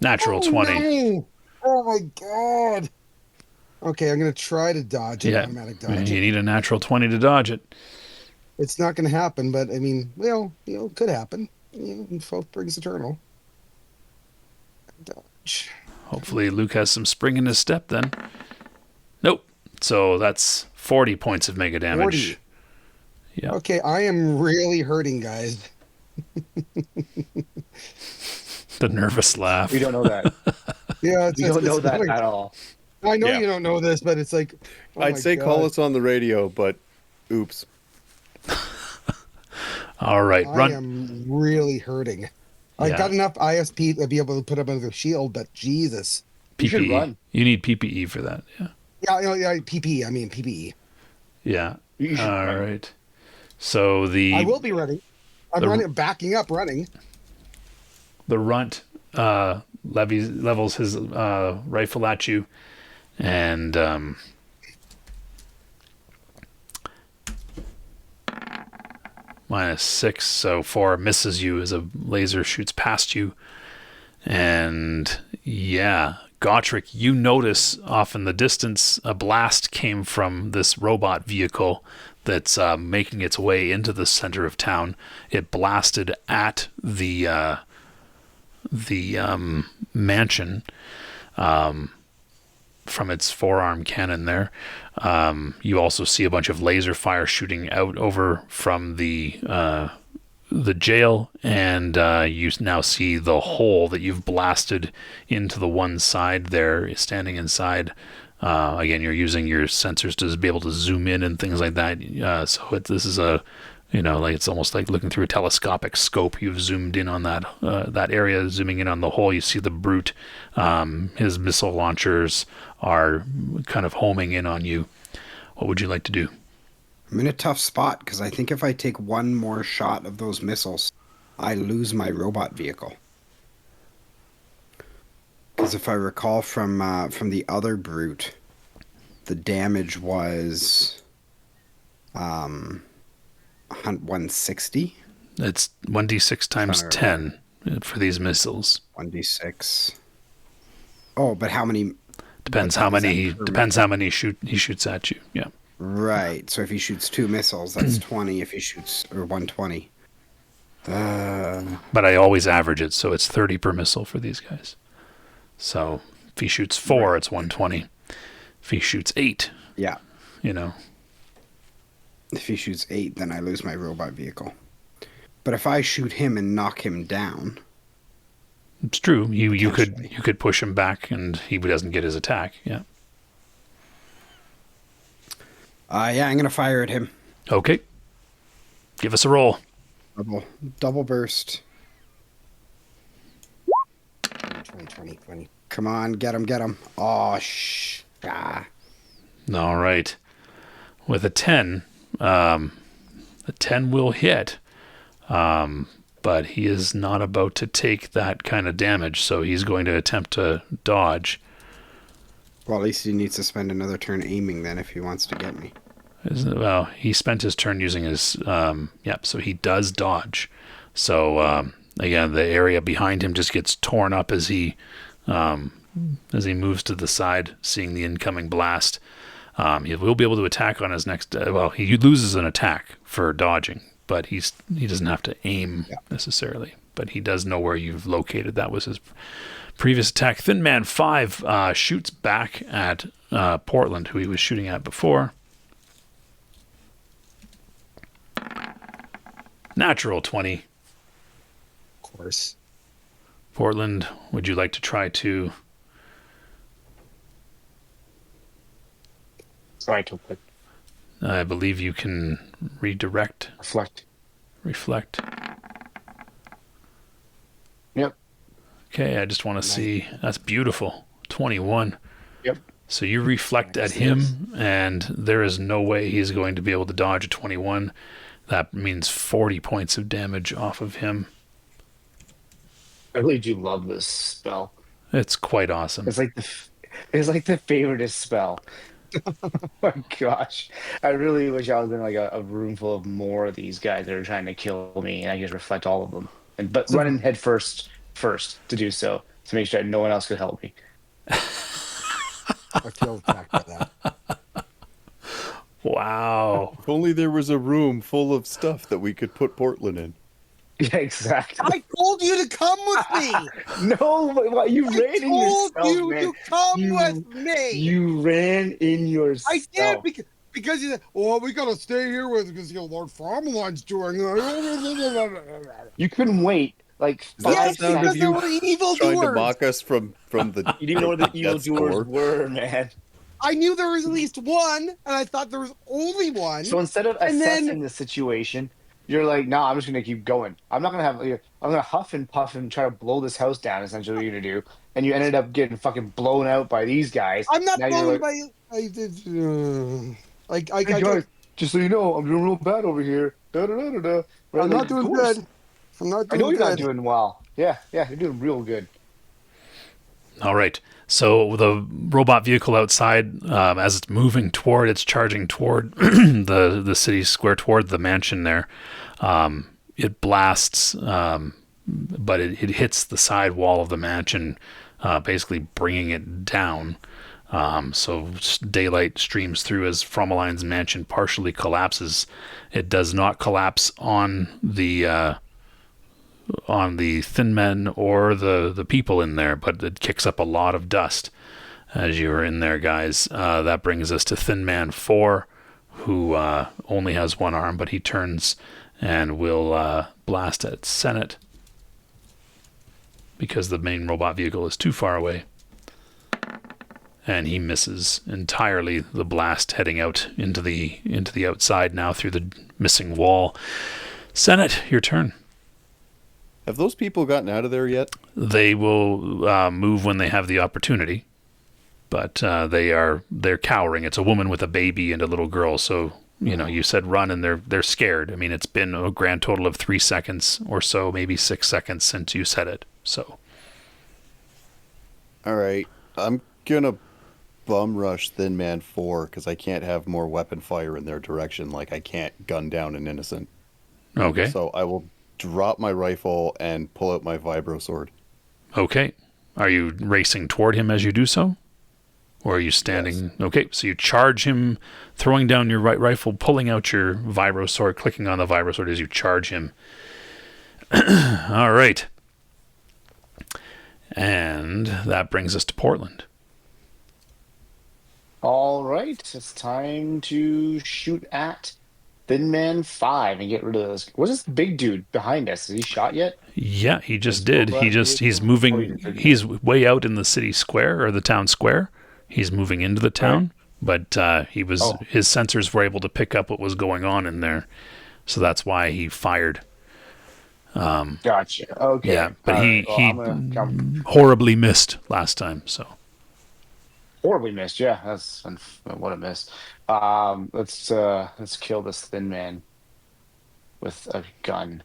Natural 20. No. Oh my god. Okay, I'm going to try to dodge it. Automatic dodge. You need a natural 20 to dodge it. It's not going to happen, but I mean, it could happen. Both brings eternal. Dodge. Hopefully Luc has some spring in his step then. Nope. So that's 40 points of mega damage. 40. Yeah. Okay, I am really hurting, guys. The nervous laugh. We don't know that. Yeah, We don't know that at all. I know you don't know this, but it's like... I'd say call us on the radio, but oops. All right, I run. am really hurting. I've Yeah. got enough ISP to be able to put up another shield, but Jesus. You should PPE. run. You need PPE for that. Yeah. Yeah, PPE. I mean PPE. Yeah. You should All run. right. So I will be running. I'm the- running, backing up, running. the runt levels his rifle at you, and -6, so 4 misses you as a laser shoots past you. And yeah, Gotrek, you notice off in the distance a blast came from this robot vehicle that's making its way into the center of town. It blasted at the mansion from its forearm cannon there. You also see a bunch of laser fire shooting out over from the jail, and you now see the hole that you've blasted into the one side there, standing inside. Again, you're using your sensors to be able to zoom in and things like that. This is a, like it's almost like looking through a telescopic scope. You've zoomed in on that area, zooming in on the hole. You see the brute. His missile launchers are kind of homing in on you. What would you like to do? I'm in a tough spot because I think if I take one more shot of those missiles, I lose my robot vehicle. Because if I recall from the other brute, the damage was 160. It's 1d6 times 10 for these missiles. 1d6. Oh, but how many? Depends how many he shoots at you. Yeah. Right. So if he shoots 2 missiles, that's 20. If he shoots, or 120. But I always average it, so it's 30 per missile for these guys. So if he shoots 4, it's 120. If he shoots 8, Yeah. If he shoots 8, then I lose my robot vehicle. But if I shoot him and knock him down, it's true. You Potentially. could push him back, and he doesn't get his attack. Yeah. yeah, I'm gonna fire at him. Okay. Give us a roll. Double burst. 20. Come on, get him. Oh, All right. With a 10, the 10 will hit, but he is not about to take that kind of damage, so he's going to attempt to dodge. Well, at least he needs to spend another turn aiming then if he wants to get me. Well, he spent his turn using his, so he does dodge. So, again, the area behind him just gets torn up as he moves to the side, seeing the incoming blast. He will be able to attack on his next, he loses an attack for dodging, but he doesn't have to aim necessarily. But he does know where you've located. That was his previous attack. Thin Man 5 shoots back at Portland, who he was shooting at before. Natural 20. Of course. Portland, would you like to try to... Sorry, to put I believe you can redirect, reflect. Yep. Okay, I just want to see. That's beautiful. 21. Yep. So you reflect at him, and there is no way he's going to be able to dodge a 21. That means 40 points of damage off of him. I really do love this spell. It's quite awesome. It's like the favoriteest spell. Oh my gosh. I really wish I was in like a room full of more of these guys that are trying to kill me, and I just reflect all of them. But running head first to do so, to make sure that no one else could help me. I feel attacked by that. Wow. If only there was a room full of stuff that we could put Portland in. Yeah, exactly. I told you to come with me. No, but you ran in yourself, man. To come with me. You ran in yourself. I did because you said, "Oh, we gotta stay here with because Lord Fromeline's doing." You couldn't wait like Is that 5 the sound seconds. of you there were evil trying to doers. mock us from the You didn't know what the evil death's doers door? were, man. I knew there was at least one, and I thought there was only one. So instead of And then- assessing the situation, You're like, no, I'm just gonna keep going. I'm not gonna have. I'm gonna huff and puff and try to blow this house down. Essentially, what you're gonna do, and you ended up getting fucking blown out by these guys. I'm not Now you're blown like, by I did. hey guys, just so you know, I'm doing real bad over here. Da da da da da. Right? I'm Like, not of doing course. good. I'm not I know doing you're not good. doing well. Yeah, yeah, you're doing real good. All right. So the robot vehicle outside, as it's moving toward, it's charging toward the city square, toward the mansion there. It blasts, but it hits the side wall of the mansion, basically bringing it down. So daylight streams through as Fromeline's mansion partially collapses. It does not collapse on the Thin Men or the people in there, but it kicks up a lot of dust as you're in there, guys. That brings us to Thin Man 4, who only has one arm, but he turns and will blast at Senate because the main robot vehicle is too far away. And he misses entirely the blast, heading out into the outside now through the missing wall. Senate, your turn. Have those people gotten out of there yet? They will move when they have the opportunity, but they're cowering. It's a woman with a baby and a little girl, so you said run, and they're scared. I mean, it's been a grand total of 3 seconds or so, maybe 6 seconds since you said it. So, All right, I'm gonna bum rush Thin Man 4 because I can't have more weapon fire in their direction. Like I can't gun down an innocent. okay, So I will drop my rifle and pull out my vibro sword. okay. Are you racing toward him as you do so? Or are you standing? Yes. Okay, so you charge him, throwing down your right rifle, pulling out your vibro sword, clicking on the vibro sword as you charge him. All right. And that brings us to Portland. All right, it's time to shoot at Thin Man 5 and get rid of this. What's this big dude behind us? Is he shot yet? Yeah, he just This did. robot He's vehicle? moving. Oh, he He's way out in the city square or the town square. He's moving into the town, but his sensors were able to pick up what was going on in there, so that's why he fired. Gotcha. Okay. Yeah, but All he right. Well, I'm horribly missed last time. So horribly missed. Yeah, that's what a miss. Let's kill this Thin Man with a gun,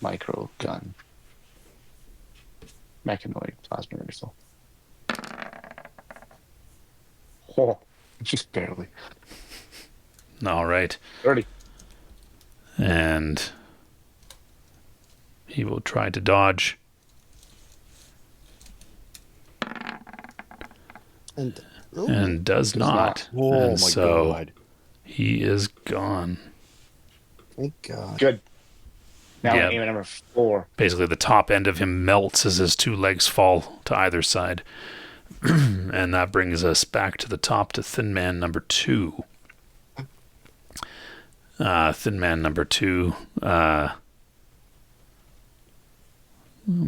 micro gun, mechanoid plasma missile. Oh, just barely. all right, 30. and he will try to dodge. And does not. Oh And my so god. he is gone. Thank God. Good. Now Yeah. aim at number 4. Basically, the top end of him melts as his two legs fall to either side. And that brings us back to the top to Thin Man number 2. Thin Man number 2.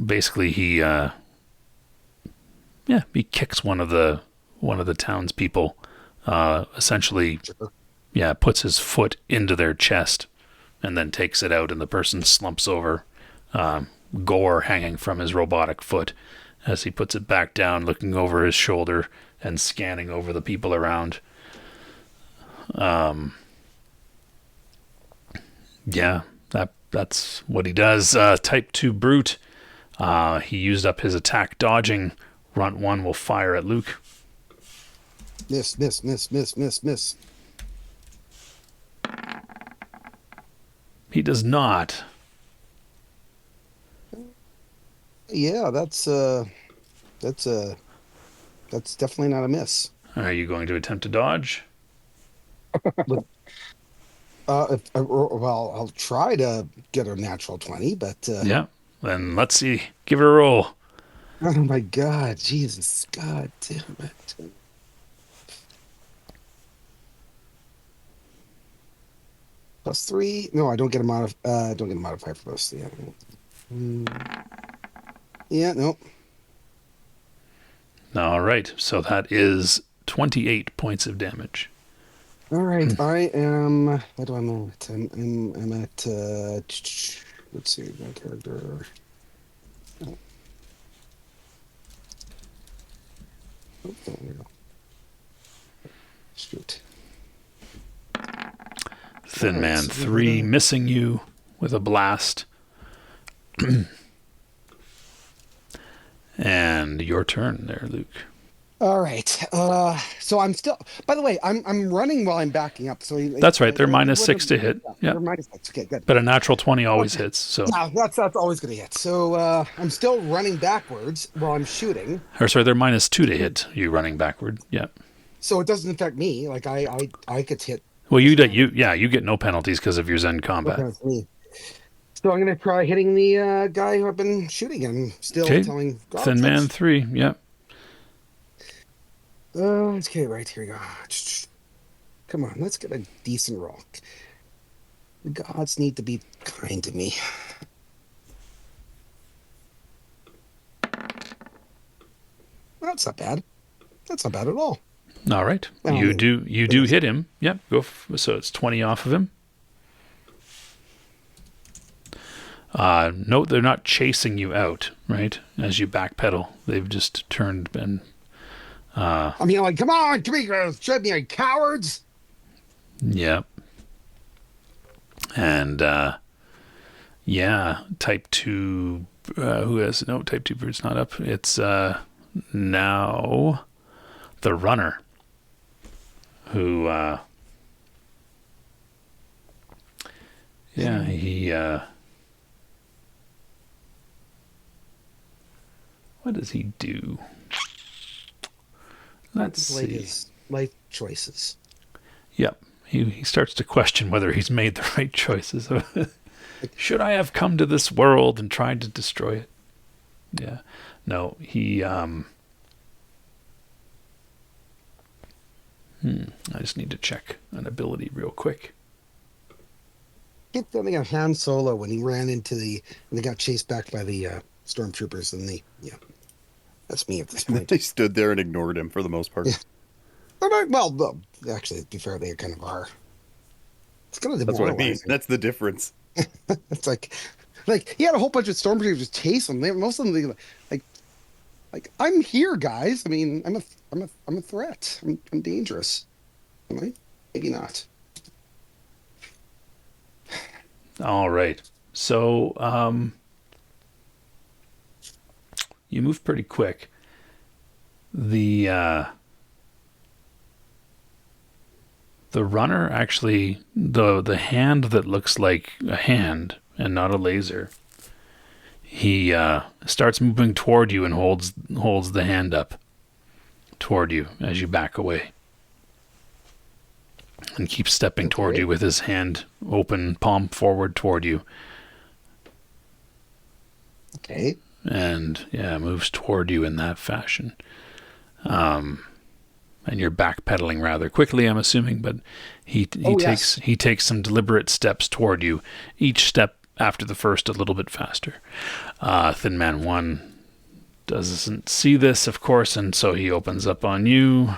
Basically, he kicks one of the townspeople. Essentially, puts his foot into their chest and then takes it out, and the person slumps over, gore hanging from his robotic foot as he puts it back down, looking over his shoulder and scanning over the people around. That's what he does. Type 2 Brute. He used up his attack dodging. Runt 1 will fire at Luke. Miss. He does not. Yeah, that's definitely not a miss. Are you going to attempt to dodge? I'll try to get a natural 20, but Yeah. Then let's see. Give it a roll. oh my God, Jesus, God damn it! +3? No, I don't get a don't get a modifier for those. Yeah, no. All right. So that is 28 points of damage. All right, I am. What do I at? I'm at. Let's see, my character. Oh, there we go. Shoot. Thin All right, Man so 3 missing you with a blast. And your turn there, Luke. All right. So I'm still. By the way, I'm running while I'm backing up. So That's right. They're -6 to hit. Yeah. They're -6. Okay, good. But a natural 20 always Okay. hits. So, Yeah, that's always gonna hit. So I'm still running backwards while I'm shooting. or sorry, they're -2 to hit you running backward. Yeah. So it doesn't affect me. Like I get hit. Well, you get no penalties because of your Zen combat. Okay, it's me. So I'm gonna try hitting the guy who I've been shooting and still Okay. telling. Thin Man 3. Yeah. Okay, right here we go. Come on, let's get a decent roll. The gods need to be kind to me. That's not bad. That's not bad at all. All right. Well, You do hit him. Yep. So it's 20 off of him. Note they're not chasing you out, right? As you backpedal, they've just turned and. I mean, like, come on, show me, like, cowards. Yeah. And type 2 who has type 2 bird's not up. It's now the runner who he what does he do? Let's see. His life choices. Yep. He starts to question whether he's made the right choices. Should I have come to this world and tried to destroy it? Yeah. No, he I just need to check an ability real quick. Keep thinking of Han Solo when he ran into when they got chased back by the stormtroopers and that's me at this point. They stood there and ignored him for the most part. Yeah. Well, actually, to be fair, they kind of are. It's kind of That's what I mean. demoralizing. That's the difference. It's like he had a whole bunch of stormtroopers chase him. Most of them, like I'm here, guys. I mean, I'm a threat. I'm dangerous. Am I? Maybe not. All right. So, you move pretty quick. The runner actually, the hand that looks like a hand and not a laser, he starts moving toward you and holds the hand up toward you as you back away. And keeps stepping toward you with his hand open, palm forward toward you. Okay. And moves toward you in that fashion. And you're backpedaling rather quickly, I'm assuming, but he takes some deliberate steps toward you. Each step after the first a little bit faster. Thin Man 1 doesn't see this, of course, and so he opens up on you.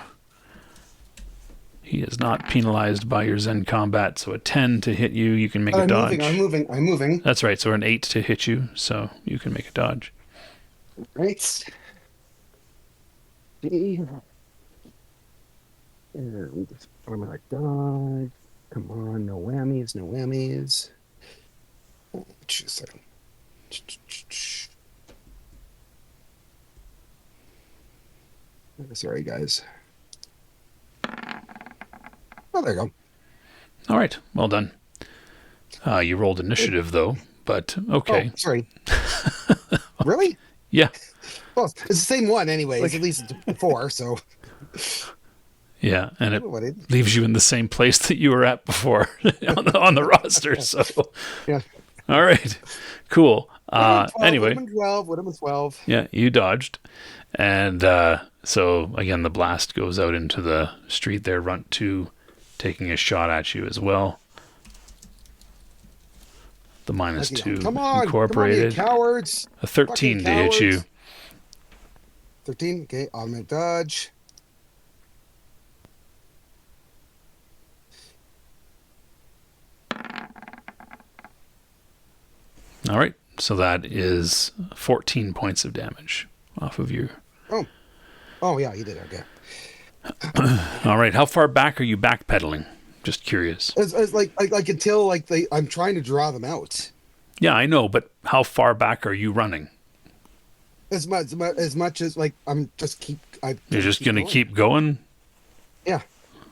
He is not penalized by your Zen combat, so a 10 to hit you, you can make a dodge. I'm moving. That's right, so an 8 to hit you, so you can make a dodge. Right. And I'm gonna dodge. Come on, no whammies. Just a second. Sorry, guys. Oh, there you go. All right, well done. You rolled initiative, though, but okay. Oh, sorry. Really? Yeah. Well, it's the same one anyways. At least it's 4, so... Yeah, and it leaves you in the same place that you were at before on the roster. So, yeah. All right, cool. Anyway, would have been 12. Yeah, you dodged, and so again, the blast goes out into the street there. Runt 2 taking a shot at you as well. The -2 come on, incorporated. Come on, you cowards. A 13 to hit you. 13. Okay, automatic dodge. All right. So that is 14 points of damage off of you. Oh yeah, you did. Okay. All right. How far back are you backpedaling? Just curious. As like until like I'm trying to draw them out. Yeah, I know, but how far back are you running? As much as like I'm just You're just going to keep going? Yeah.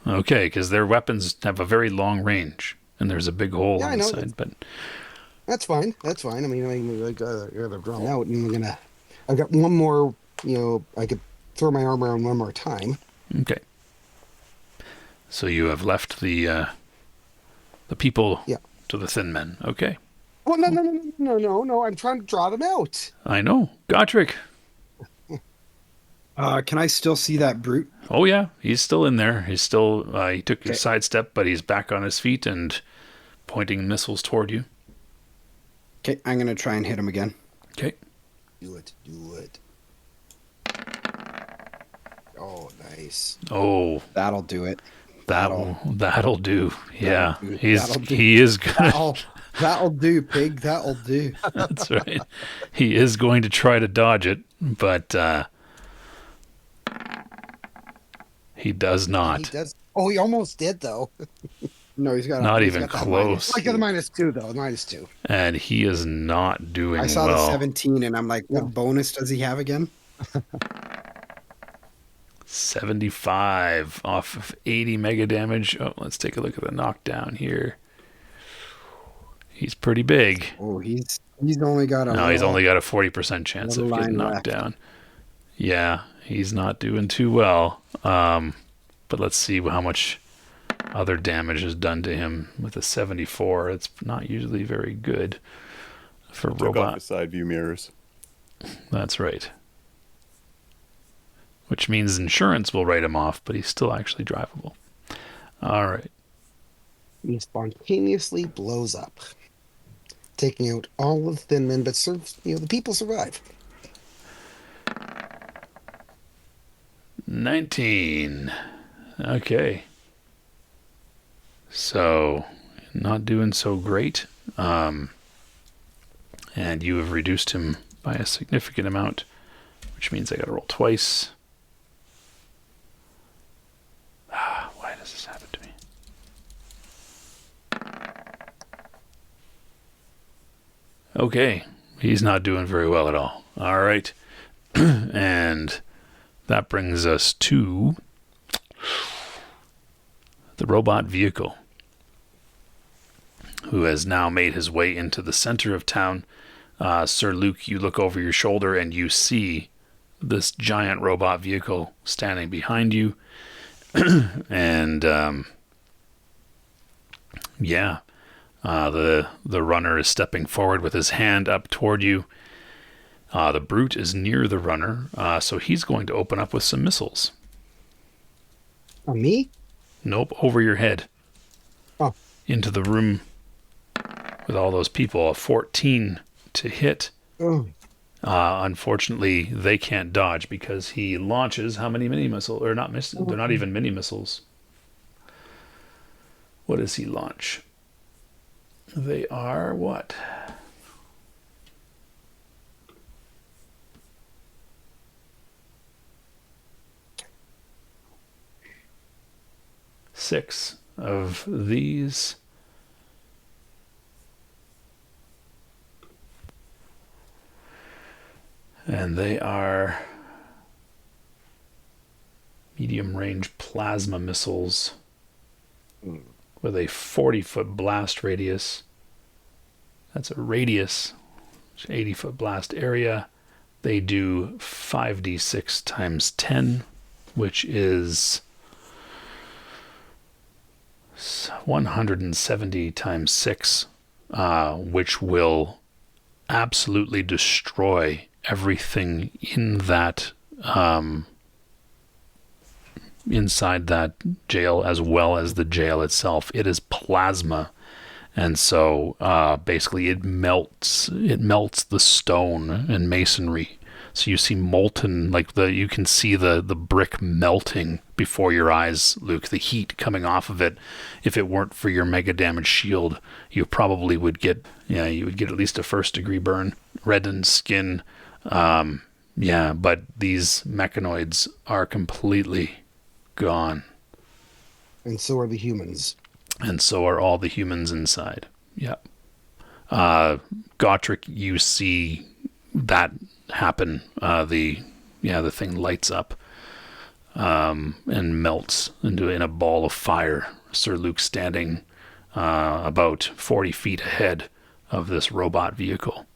Okay, because their weapons have a very long range, and there's a big hole on the side. But that's fine. That's fine. I mean, like you're drawn out, and I've got one more. I could throw my arm around one more time. Okay. So you have left the people to the thin men. Okay. Well, no. I'm trying to draw them out. I know. Gotrek. Can I still see that brute? Oh, yeah. He's still in there. He's still... he took a sidestep, but he's back on his feet and pointing missiles toward you. Okay, I'm going to try and hit him again. Okay. Do it. Oh, nice. Oh. That'll do it. That'll do. Yeah. That'll do. He is gonna... That'll do, pig. That'll do. That's right. He is going to try to dodge it, but he does not. He does. Oh, he almost did though. No, he's got not even close. I got a -2 though. -2. And he is not doing well. I saw the 17, and I'm like, what bonus does he have again? 75 off of 80 mega damage. Oh, let's take a look at the knockdown here. He's pretty big. Oh, he's only got he's only got a 40% chance of getting knocked down. Yeah, he's not doing too well. But let's see how much other damage is done to him with a 74. It's not usually very good for robot. Took off the side view mirrors. That's right. Which means insurance will write him off, but he's still actually drivable. All right. He spontaneously blows up, taking out all of the thin men, but the people survive. 19. Okay. So, not doing so great. And you have reduced him by a significant amount, which means I got to roll twice. Why does this happen to me? Okay. He's not doing very well at all. All right. And that brings us to the robot vehicle, who has now made his way into the center of town. Sir Luc, you look over your shoulder and you see this giant robot vehicle standing behind you. And the runner is stepping forward with his hand up toward you. The brute is near the runner, so he's going to open up with some missiles. On me? Nope, over your head. Oh. Into the room with all those people. A 14 to hit. Oh. Unfortunately, they can't dodge because he launches how many mini missiles? Or not missiles? They're not even mini missiles. What does he launch? They are what? Six of these. And they are medium-range plasma missiles with a 40-foot blast radius. That's a radius, 80-foot blast area. They do 5d6 times 10, which is 170 times 6, which will absolutely destroy everything in that inside that jail, as well as the jail itself. It is plasma, and so basically it melts the stone and masonry, So you see molten, you can see the brick melting before your eyes, Luke. The heat coming off of it. If it weren't for your mega damage shield, you probably would get, you would get at least a 1st-degree burn, reddened skin. But these mechanoids are completely gone. And so are the humans. And so are all the humans inside. Yeah. Gotrek, you see that happen. The thing lights up and melts in a ball of fire. Sir Luc standing about 40 feet ahead of this robot vehicle.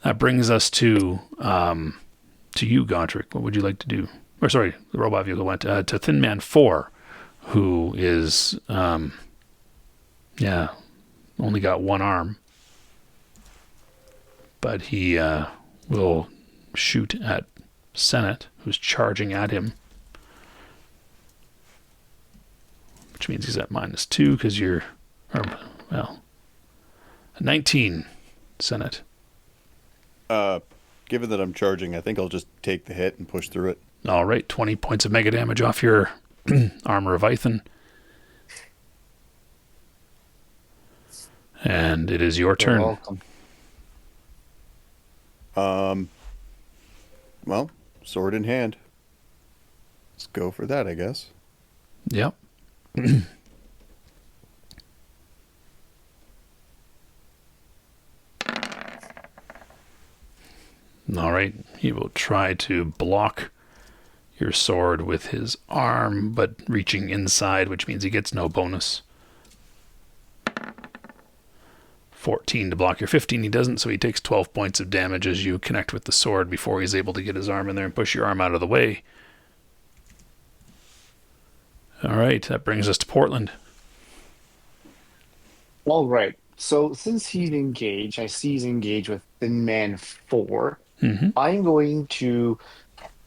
That brings us to you, Gotrek. What would you like to do? Or sorry, the robot vehicle went to Thin Man 4, who is only got one arm. But he will shoot at Senate, who's charging at him. Which means he's at -2 because you're... 19, Senate. Given that I'm charging, I think I'll just take the hit and push through it. All right, 20 points of mega damage off your armor of Ithan. And it is your turn. You're welcome. Well, sword in hand. Let's go for that, I guess. Yep. All right. He will try to block your sword with his arm, but reaching inside, which means he gets no bonus. 14 to block your 15. He doesn't, so he takes 12 points of damage as you connect with the sword before he's able to get his arm in there and push your arm out of the way. All right, that brings us to Portland. All right. So since he's engaged, I see he's engaged with Thin Man 4. Mm-hmm. I'm going to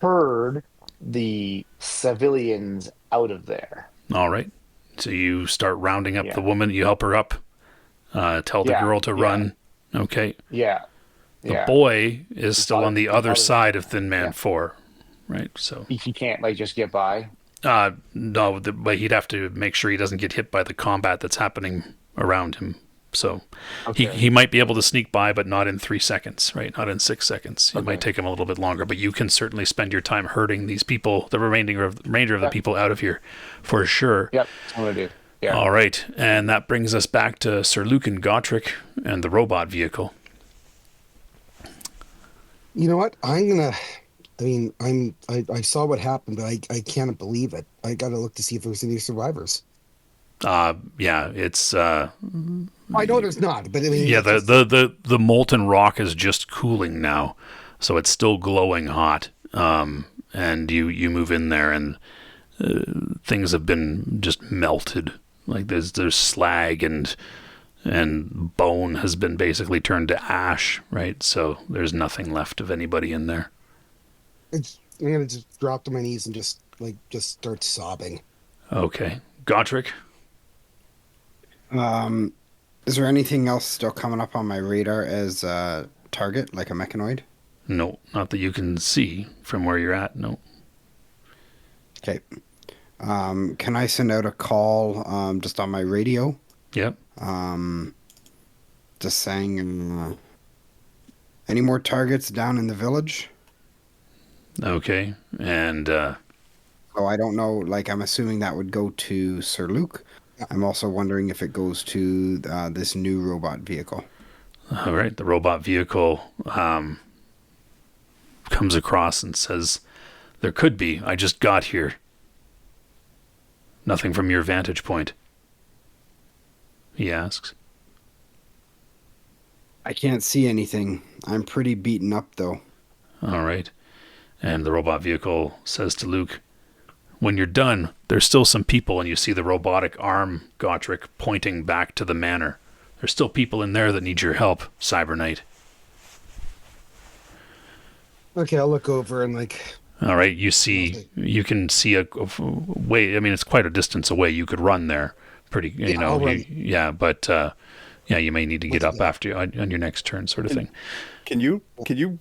herd the civilians out of there. All right. So you start rounding up the woman. You help her up. Tell the girl to run. Okay. Yeah. The boy is still on the other side of Thin Man 4, right? So he can't just get by. No, but he'd have to make sure he doesn't get hit by the combat that's happening around him. So he might be able to sneak by, but not in 3 seconds, right? Not in 6 seconds. It might take him a little bit longer, but you can certainly spend your time herding these people, the remainder of the people out of here, for sure. Yep, that's what I do. Yeah. All right, and that brings us back to Sir Luc and Gotrek and the robot vehicle. You know what? I saw what happened, but I can't believe it. I got to look to see if there's any survivors. It's I know there's not, but I mean, the molten rock is just cooling now, so it's still glowing hot. And you move in there, and things have been just melted. Like there's slag and bone has been basically turned to ash, right? So there's nothing left of anybody in there. I'm gonna just drop to my knees and just start sobbing. Okay, Gotrek. Is there anything else still coming up on my radar as a target, like a mechanoid? No, not that you can see from where you're at. No. Okay. Can I send out a call just on my radio? Yep. Just saying, any more targets down in the village? Okay, and so I don't know. I'm assuming that would go to Sir Luc. I'm also wondering if it goes to this new robot vehicle. All right, the robot vehicle comes across and says, "There could be. I just got here. Nothing from your vantage point?" He asks. I can't see anything. I'm pretty beaten up, though. All right. And the robot vehicle says to Luc, "When you're done, there's still some people," and you see the robotic arm, Gotrek, pointing back to the manor. "There's still people in there that need your help, Cyber Knight." Okay, I'll look over and All right, you can see a way. I mean, it's quite a distance away. You could run there, but Yeah, you may need to get up after on your next turn, sort of thing. Can you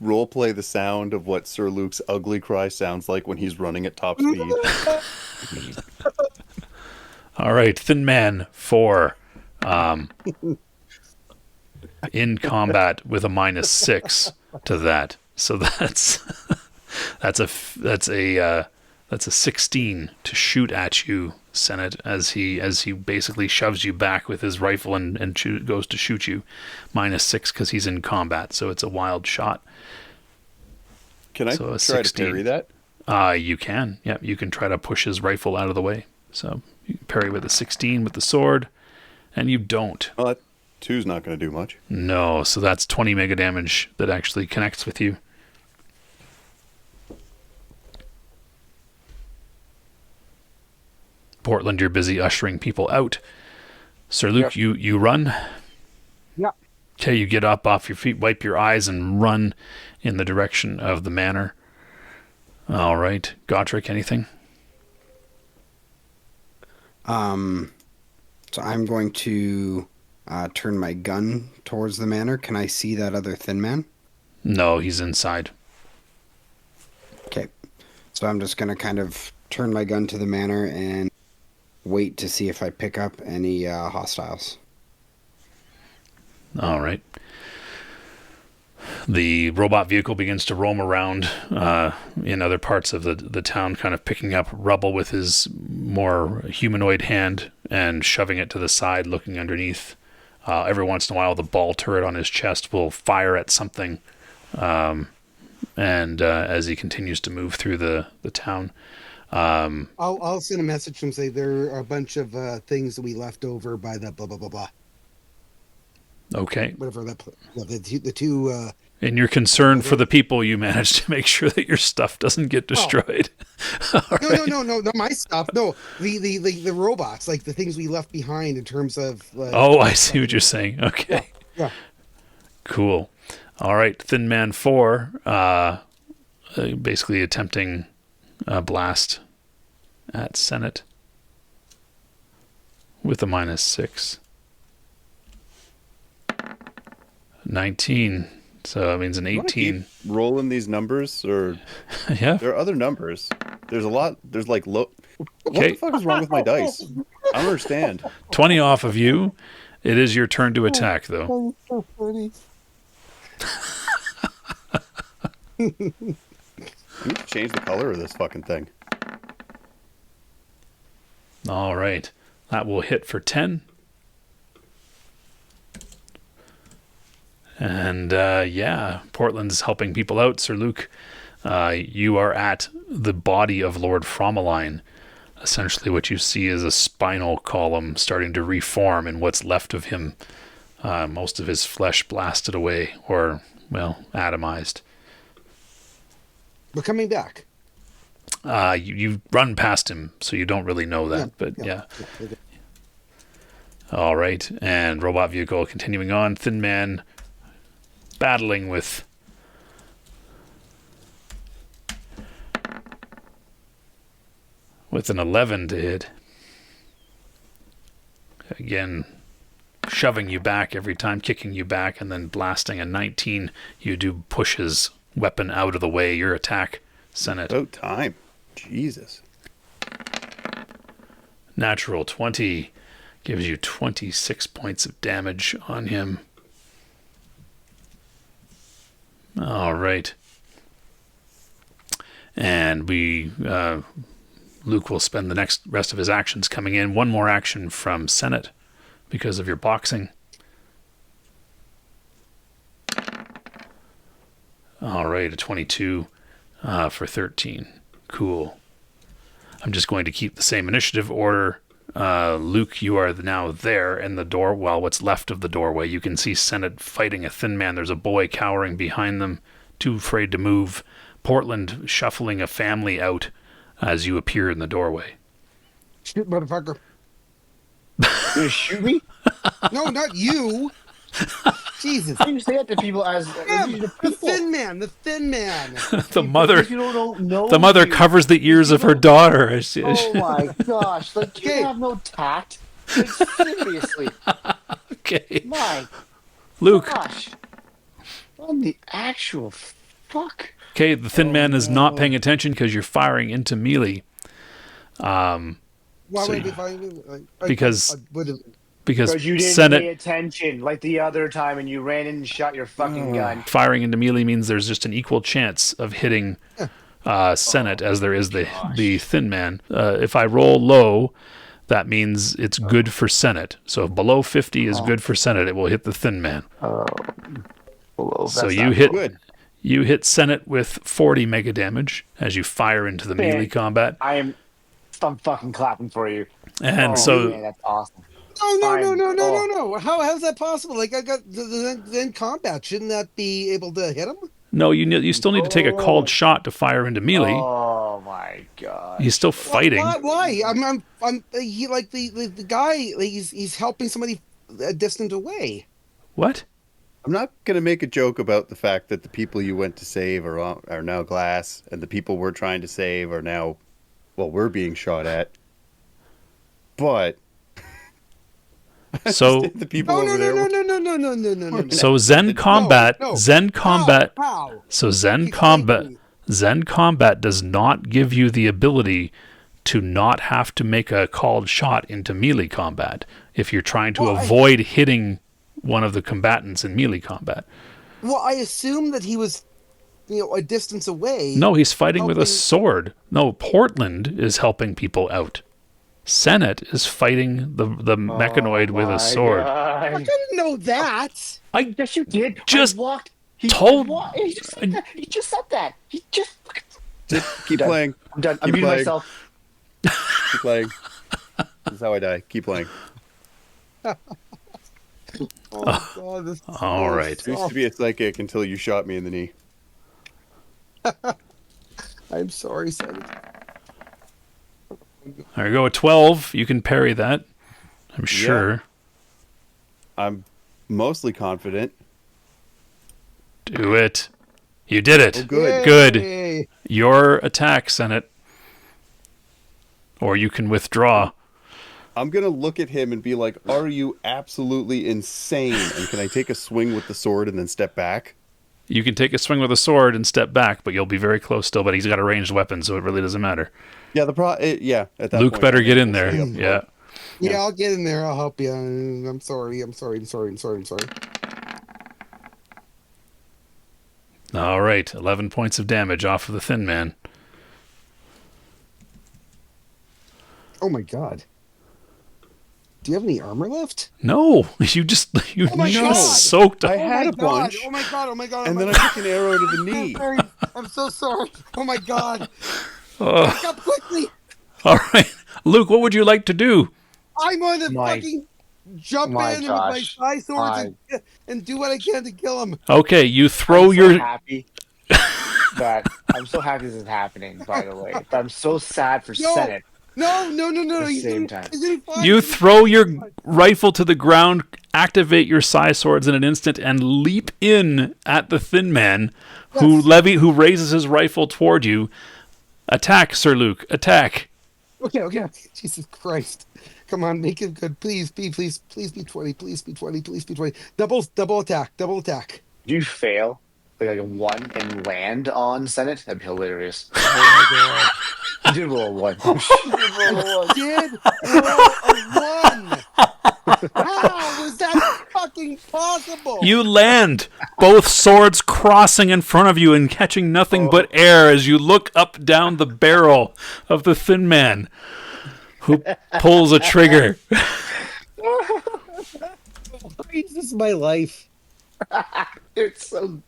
role play the sound of what Sir Luc's ugly cry sounds like when he's running at top speed? All right, Thin Man 4, in combat with a -6 to that. So that's a 16 to shoot at you, Senate, as he basically shoves you back with his rifle and goes to shoot you. -6 because he's in combat, so it's a wild shot. Can I So a try 16. to parry that? You can. Yeah, you can try to push his rifle out of the way. So you parry with a 16 with the sword, and you don't. Well, that 2's not going to do much. No, so that's 20 mega damage that actually connects with you. Portland, you're busy ushering people out. Sir Luc, Yep. you run. Yeah. Okay, you get up off your feet, wipe your eyes, and run in the direction of the manor. All right. Gotrek, anything? So I'm going to turn my gun towards the manor. Can I see that other thin man? No, he's inside. Okay. So I'm just going to kind of turn my gun to the manor and wait to see if I pick up any hostiles. All right. The robot vehicle begins to roam around in other parts of the town, kind of picking up rubble with his more humanoid hand and shoving it to the side, looking underneath. Every once in a while, the ball turret on his chest will fire at something. And as he continues to move through the town. I'll send a message from say there are a bunch of things that we left over by the blah blah blah blah. Okay. Whatever the two. And you're concerned for the people, you managed to make sure that your stuff doesn't get destroyed. No, not my stuff. No, the robots, like the things we left behind in terms of. Oh, I see what you're saying. Okay. Yeah. Cool. All right, Thin Man 4, basically attempting a blast at Senate with a -6. 19. So that means an 18. Keep rolling these numbers, or Yeah. there are other numbers. There's a lot. There's like low. What Okay. the fuck is wrong with my dice? I don't understand. 20 off of you. It is your turn to attack, though. So funny. I need to change the color of this fucking thing. All right. That will hit for 10. And yeah, Portland's helping people out. Sir Luc, you are at the body of Lord Fromeline. Essentially what you see is a spinal column starting to reform in what's left of him. Most of his flesh blasted away, or, well, atomized. We're coming back. You run past him, so you don't really know that, but yeah. Okay. All right, and robot vehicle continuing on. Thin Man battling with an 11 to hit. Again, shoving you back every time, kicking you back, and then blasting a 19. You do push his weapon out of the way. Your attack, Senate. About time. Jesus. Natural 20 gives you 26 points of damage on him. All right. And Luc will spend the rest of his actions coming in. One more action from Senate because of your boxing. All right, a 22 for 13. Cool. I'm just going to keep the same initiative order. Luc, you are now there in the door. Well, what's left of the doorway. You can see Senate fighting a Thin Man. There's a boy cowering behind them, too afraid to move. Portland shuffling a family out as you appear in the doorway. Shoot, motherfucker. You gonna shoot me? No, not you. Jesus. You say that to people as The thin man. The thin man. The mother, You don't know the mother you. covers the ears of her daughter. Oh my gosh! Like you Okay. have no tact. Like, seriously. Okay. My Luke. gosh. What the actual fuck? Okay, the Thin Man is not no. paying attention because you're firing into melee. Why So would I you- be fighting? because- Because Because Because you didn't Senate pay attention like the other time and you ran in and shot your fucking gun. firing into melee means there's just an equal chance of hitting Senate as there is the Thin Man. If I roll low, that means it's good for Senate. So if below 50 is good for Senate, it will hit the Thin Man. Below, So that's you not hit Good. you hit Senate with 40 mega damage as you fire into the melee combat. I'm fucking clapping for you. And Man, that's awesome. no. How's that possible? Like I got then combat. Shouldn't that be able to hit him? no, you still need to take a called shot to fire into melee. Oh my god. He's still fighting. Why? He like the guy. Like, he's helping somebody a distant away. What? I'm not going to make a joke about the fact that the people you went to save are now glass, and the people we're trying to save are now, well, we're being shot at. But So the people over there. No. so Zen combat, no. Zen combat. How? So Zen Explain combat, to me. Zen combat does not give you the ability to not have to make a called shot into melee combat if you're trying to Well, avoid hitting one of the combatants in melee combat. Well, I assume that he was, a distance away. No, he's fighting with a helping- sword. No, Portland is helping people out. Senate is fighting the mechanoid with a sword. I God. didn't know that. Yes, you did. Just I walked. told- He just said that. He just said that. He just. Just keep Done. playing. I'm done. I'm Keep muting playing. myself. Keep playing. This is how I die. Keep playing. Oh God, this is All so right. Used soft. to be a psychic until you shot me in the knee. I'm sorry, son. There you go. A 12. You can parry that. I'm sure. I'm mostly confident. Do it. You did it. Oh, good. Good. Yay. Your attack, Senate. Or you can withdraw. I'm going to look at him and be like, are you absolutely insane? And can I take a swing with the sword and then step back? You can take a swing with a sword and step back, but you'll be very close still. But he's got a ranged weapon, so it really doesn't matter. Yeah, at that Luke point, better I get think in we'll there. stay up Yeah. front. Yeah, I'll get in there. I'll help you. I'm sorry. All right. 11 points of damage off of the Thin Man. Oh my God. Do you have any armor left? No, you Oh my God. soaked I up. had Oh a my God. bunch. Oh my God. Oh my God. And oh then my I God. took an arrow to the knee. I'm so sorry. Oh my God. Back up quickly. All right. Luke, what would you like to do? I'm going to My- fucking jump my in with gosh. my side swords and do what I can to kill him. Okay, you throw I'm so your... happy that I'm so happy this is happening. By the way, but I'm so sad for No. Senate. No. the He's same gonna- time. he's gonna find You me. throw your rifle to the ground, activate your psi swords in an instant, and leap in at the Thin Man, who raises his rifle toward you. Attack, Sir Luc. Attack. Okay. Jesus Christ. Come on, make it good. Please be 20. Please be 20. Double attack. Do you fail like a 1 and land on Senate? That'd be hilarious. Oh You did roll a 1. my God. Did roll a 1. How was that fucking possible? You land, both swords crossing in front of you and catching nothing but air as you look up down the barrel of the Thin Man, who pulls a trigger. This is my life. It's so.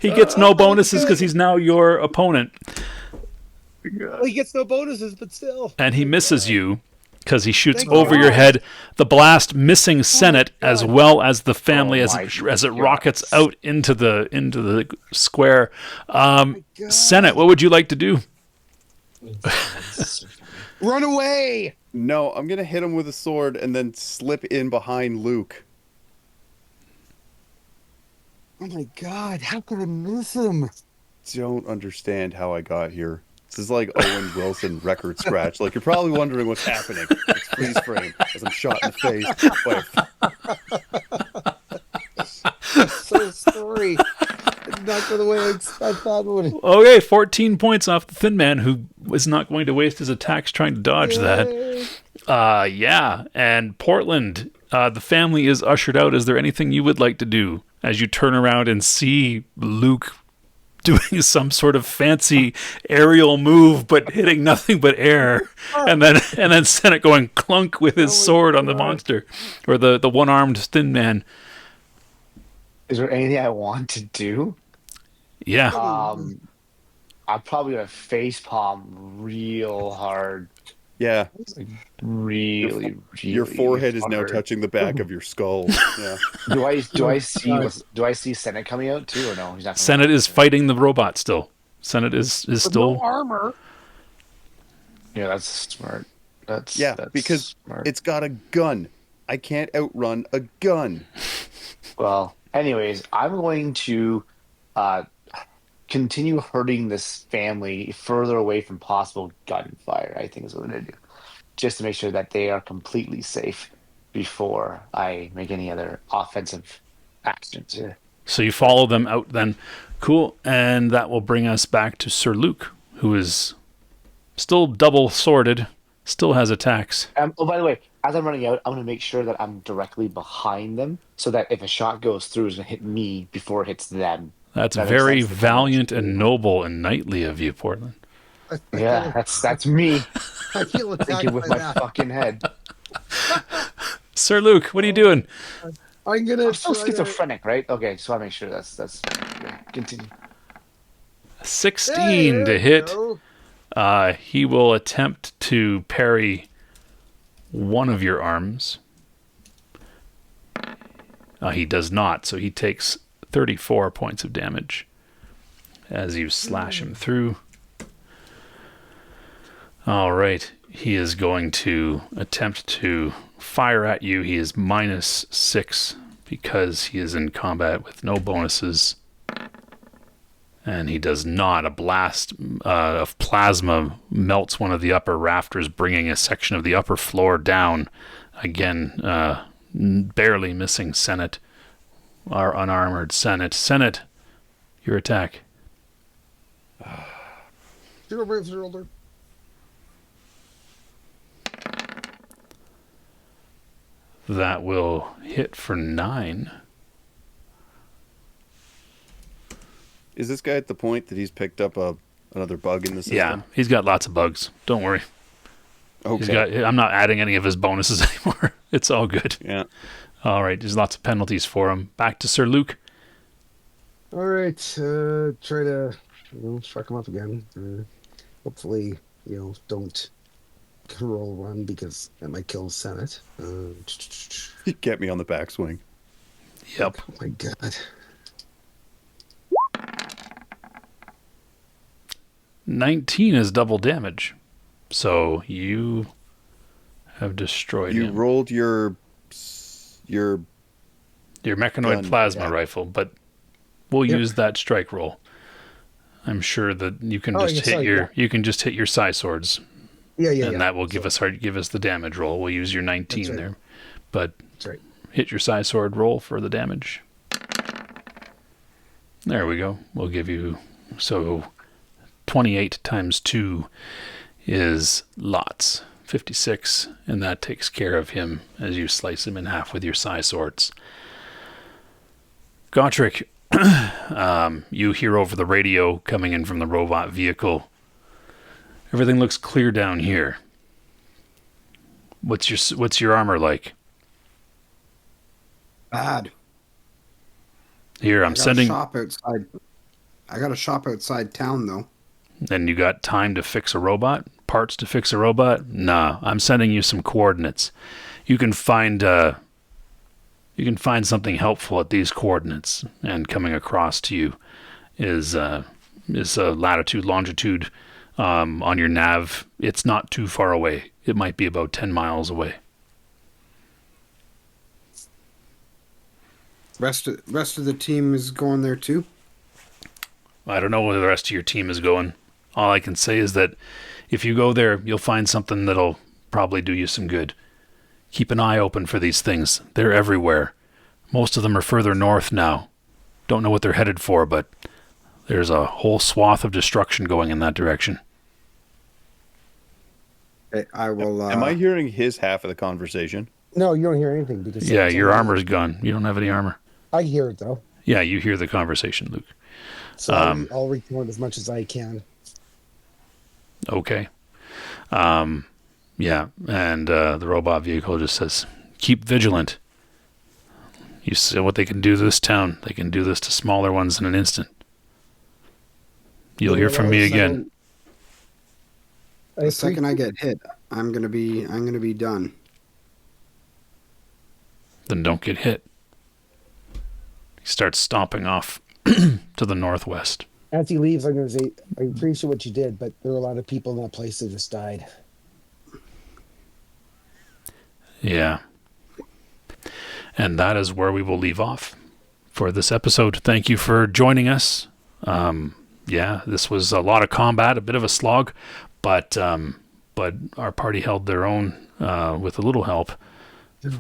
He gets no bonuses because he's now your opponent. Well, he gets no bonuses, but still. And he misses you because he shoots Thank over God. your head. The blast missing Senate as well as the family Oh as my it God. rockets out into the square. God. Senate, what would you like to do? Run away! No, I'm going to hit him with a sword and then slip in behind Luke. Oh my God, how could I miss him? Don't understand how I got here. This is like Owen Wilson record scratch. Like, you're probably wondering what's happening. It's freeze frame as I'm shot in the face by So sorry. Did not go the way I thought it would. Okay, 14 points off the Thin Man, who was not going to waste his attacks trying to dodge that. Yeah, and Portland, the family is ushered out. Is there anything you would like to do as you turn around and see Luke doing some sort of fancy aerial move, but hitting nothing but air, and then Senate going clunk with his sword on the monster, or the one-armed Thin Man? Is there anything I want to do? Yeah. I'm probably gonna face palm real hard. Yeah. Really, Your forehead is now hard. touching the back of your skull. Yeah. Do I see Senate coming out too, or no? He's not. Senate is fighting the robot still. Senate is still. No armor. Yeah, that's smart. That's because smart. it's got a gun. I can't outrun a gun. Well, anyways, I'm going to continue hurting this family further away from possible gunfire, I think is what I'm going to do. Just to make sure that they are completely safe before I make any other offensive actions here. So you follow them out then. Cool. And that will bring us back to Sir Luc, who is still double-sworded, still has attacks. Oh, by the way, as I'm running out, I'm going to make sure that I'm directly behind them so that if a shot goes through, it's going to hit me before it hits them. That's very valiant and noble and knightly of you, Portland. Yeah, that's me. I feel attacked Thinking with by my that. fucking head. Sir Luc, what are you doing? I'm gonna I'm so try to- schizophrenic, right? Okay, just want to make sure that's yeah, continue. 16 Hey, to there we hit. go. He will attempt to parry one of your arms. He does not, so he takes 34 points of damage as you slash him through. All right. He is going to attempt to fire at you. He is -6 because he is in combat with no bonuses. And he does not. A blast of plasma melts one of the upper rafters, bringing a section of the upper floor down. Again, barely missing Senate, our unarmored Senate. Senate, your attack. Shoot over his shoulder. That will hit for 9. Is this guy at the point that he's picked up another bug in the system? Yeah, he's got lots of bugs. Don't worry. Okay. I'm not adding any of his bonuses anymore. It's all good. Yeah. All right, there's lots of penalties for him. Back to Sir Luc. All right, try to fuck him up again. Hopefully, don't roll one because that might kill Senate. Get me on the backswing. Yep. Oh my god. 19 is double damage. So you have destroyed You him. rolled your Mechanoid gun, plasma yeah. rifle, but we'll use that strike roll. I'm sure that you can you can just hit your psi swords, and that will give us the damage roll. We'll use your 19 That's right. there, but That's right. hit your psi sword roll for the damage. There we go. We'll give you 28 times 2 is lots. 56, and that takes care of him as you slice him in half with your psi swords. Gotrek, you hear over the radio coming in from the robot vehicle. Everything looks clear down here. What's your armor like? Bad. Here, I'm sending. Shop outside. I got a shop outside town though. And you got time to fix a robot? Parts to fix a robot? Nah, I'm sending you some coordinates. You can find something helpful at these coordinates, and coming across to you is a latitude, longitude on your nav. It's not too far away. It might be about 10 miles away. Rest of the team is going there too. I don't know where the rest of your team is going. All I can say is that if you go there, you'll find something that'll probably do you some good. Keep an eye open for these things. They're everywhere. Most of them are further north now. Don't know what they're headed for, but there's a whole swath of destruction going in that direction. Okay, I will. Am I hearing his half of the conversation? No, you don't hear anything because Yeah, your armor's gone. You don't have any armor. I hear it though, Yeah, you hear the conversation, Luke. so I'll record as much as I can. Okay. Yeah, and the robot vehicle just says, keep vigilant. You see what they can do to this town. They can do this to smaller ones in an instant. You'll hear from me again. The second I get hit, I'm gonna be done. Then don't get hit. He starts stomping off to the northwest. As he leaves, I'm going to say, I appreciate what you did, but there are a lot of people in that place that just died. Yeah. And that is where we will leave off for this episode. Thank you for joining us. Yeah, this was a lot of combat, a bit of a slog, but our party held their own with a little help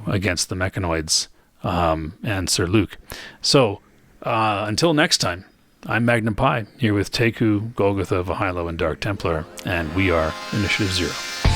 against the Mechanoids and Sir Luc. So until next time, I'm Magnum Pi, here with Teku, Golgotha, Vahilo, and Dark Templar, and we are Initiative Zero.